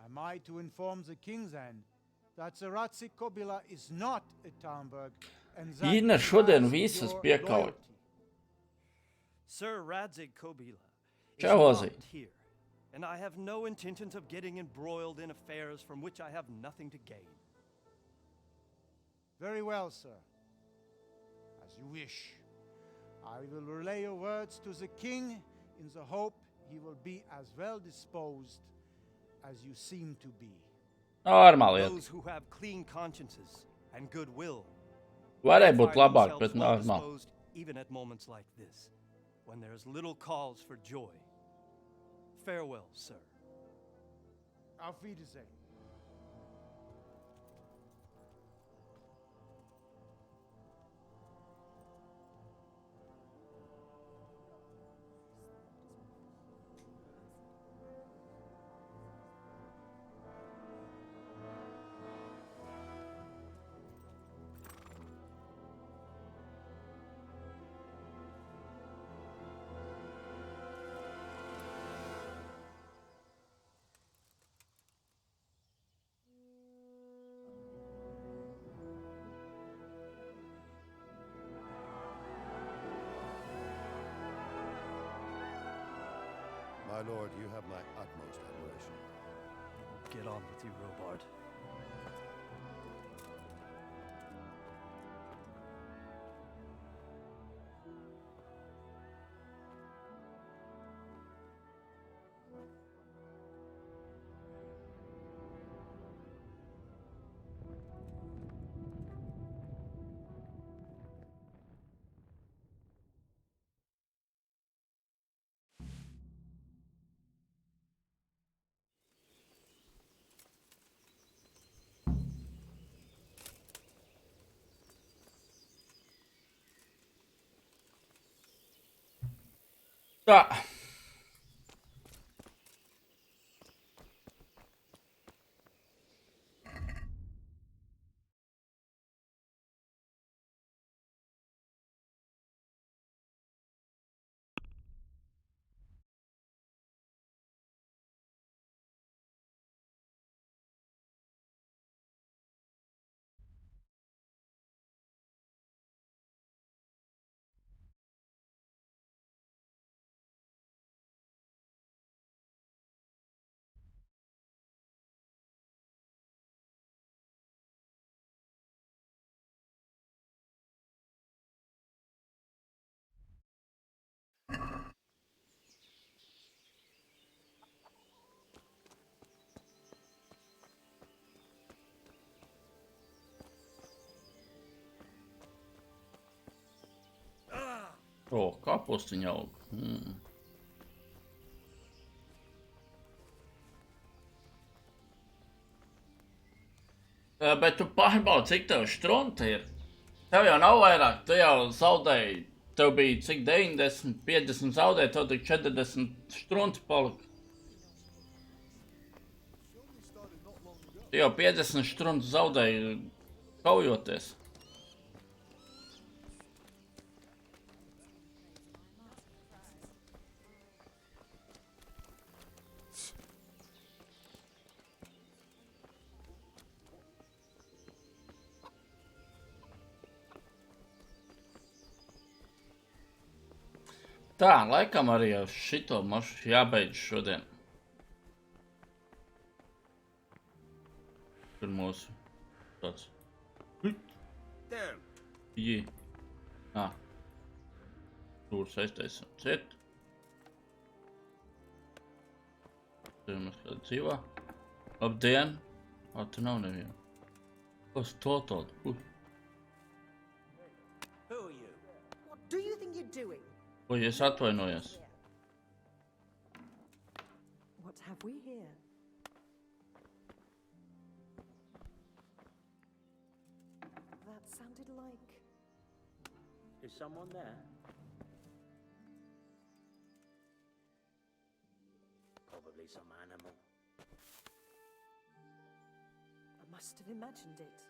Am I to inform the king then that Sir Ratzig Kobila is not at Talmberg and that Ina he šodien has visas your piekauj. loyalty? Sir Ratzig Kobila is Čau, not Ozzy. here, and I have no intentions of getting embroiled in affairs from which I have nothing to gain. Very well, sir. As you wish. I will relay your words to the king in the hope he will be as well disposed as you seem to be. Normāli iet. Those who have clean consciences and goodwill Varēja būt find labāk, themselves bet well normāli. disposed even at moments like this, when there is little cause for joy. Farewell, sir. Auf Wiedersehen. My lord, you have my utmost admiration. Get on with you, Robard. Tā. O, kapustiņa aug. Bet tu pārbaudi, cik tev štrunta ir. Tev jau nav vairāk, tu jau zaudēji. Tev bija cik 90, 50 zaudēji, tev tik 40 štrunta palika. Tu jau 50 štrunta zaudēji kaujoties. Tā, laikam arī jau šito mašu jābeidz šodien. Tur mūsu tāds. Jī. Tur saistais ciet. Tur mēs kāda dzīvā. Labdien! Tu nav nevienu. Kas to tādu? Who are you? What do you think you're doing? Oi, es atvainojos. What have we here? That sounded like... Is someone there? Probably some animal. I must have imagined it.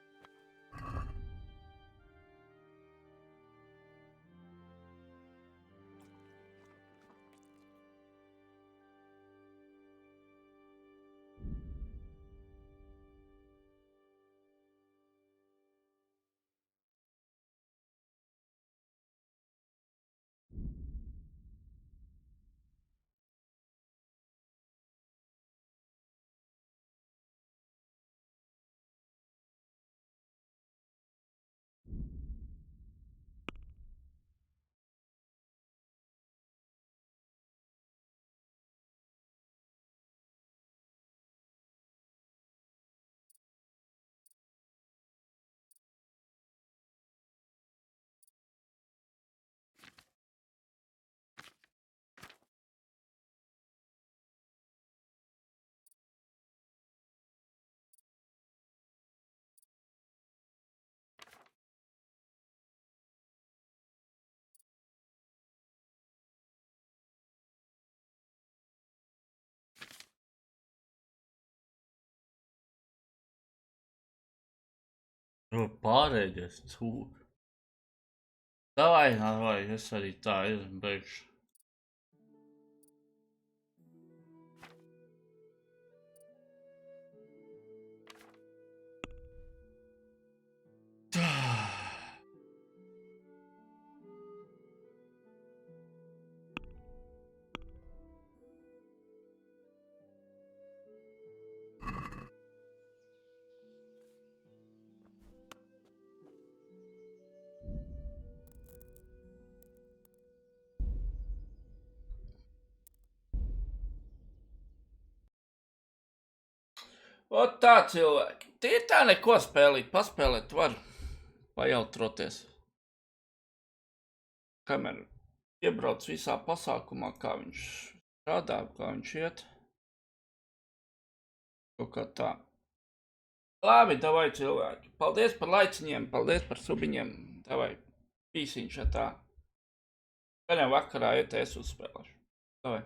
Pārēdies cūk. Davai, es arī tā beigšu. O tā cilvēki. Tie tā neko spēlīt. Paspēlēt var. Pajautroties. Kamēr iebrauc visā pasākumā, kā viņš strādā, kā viņš iet. Kaut kā tā. Labi, davai cilvēki. Paldies par laiciņiem, paldies par subiņiem. Davai, pīsiņš tā. Gan jau vakarā iet es uzspēlēšu. Davai.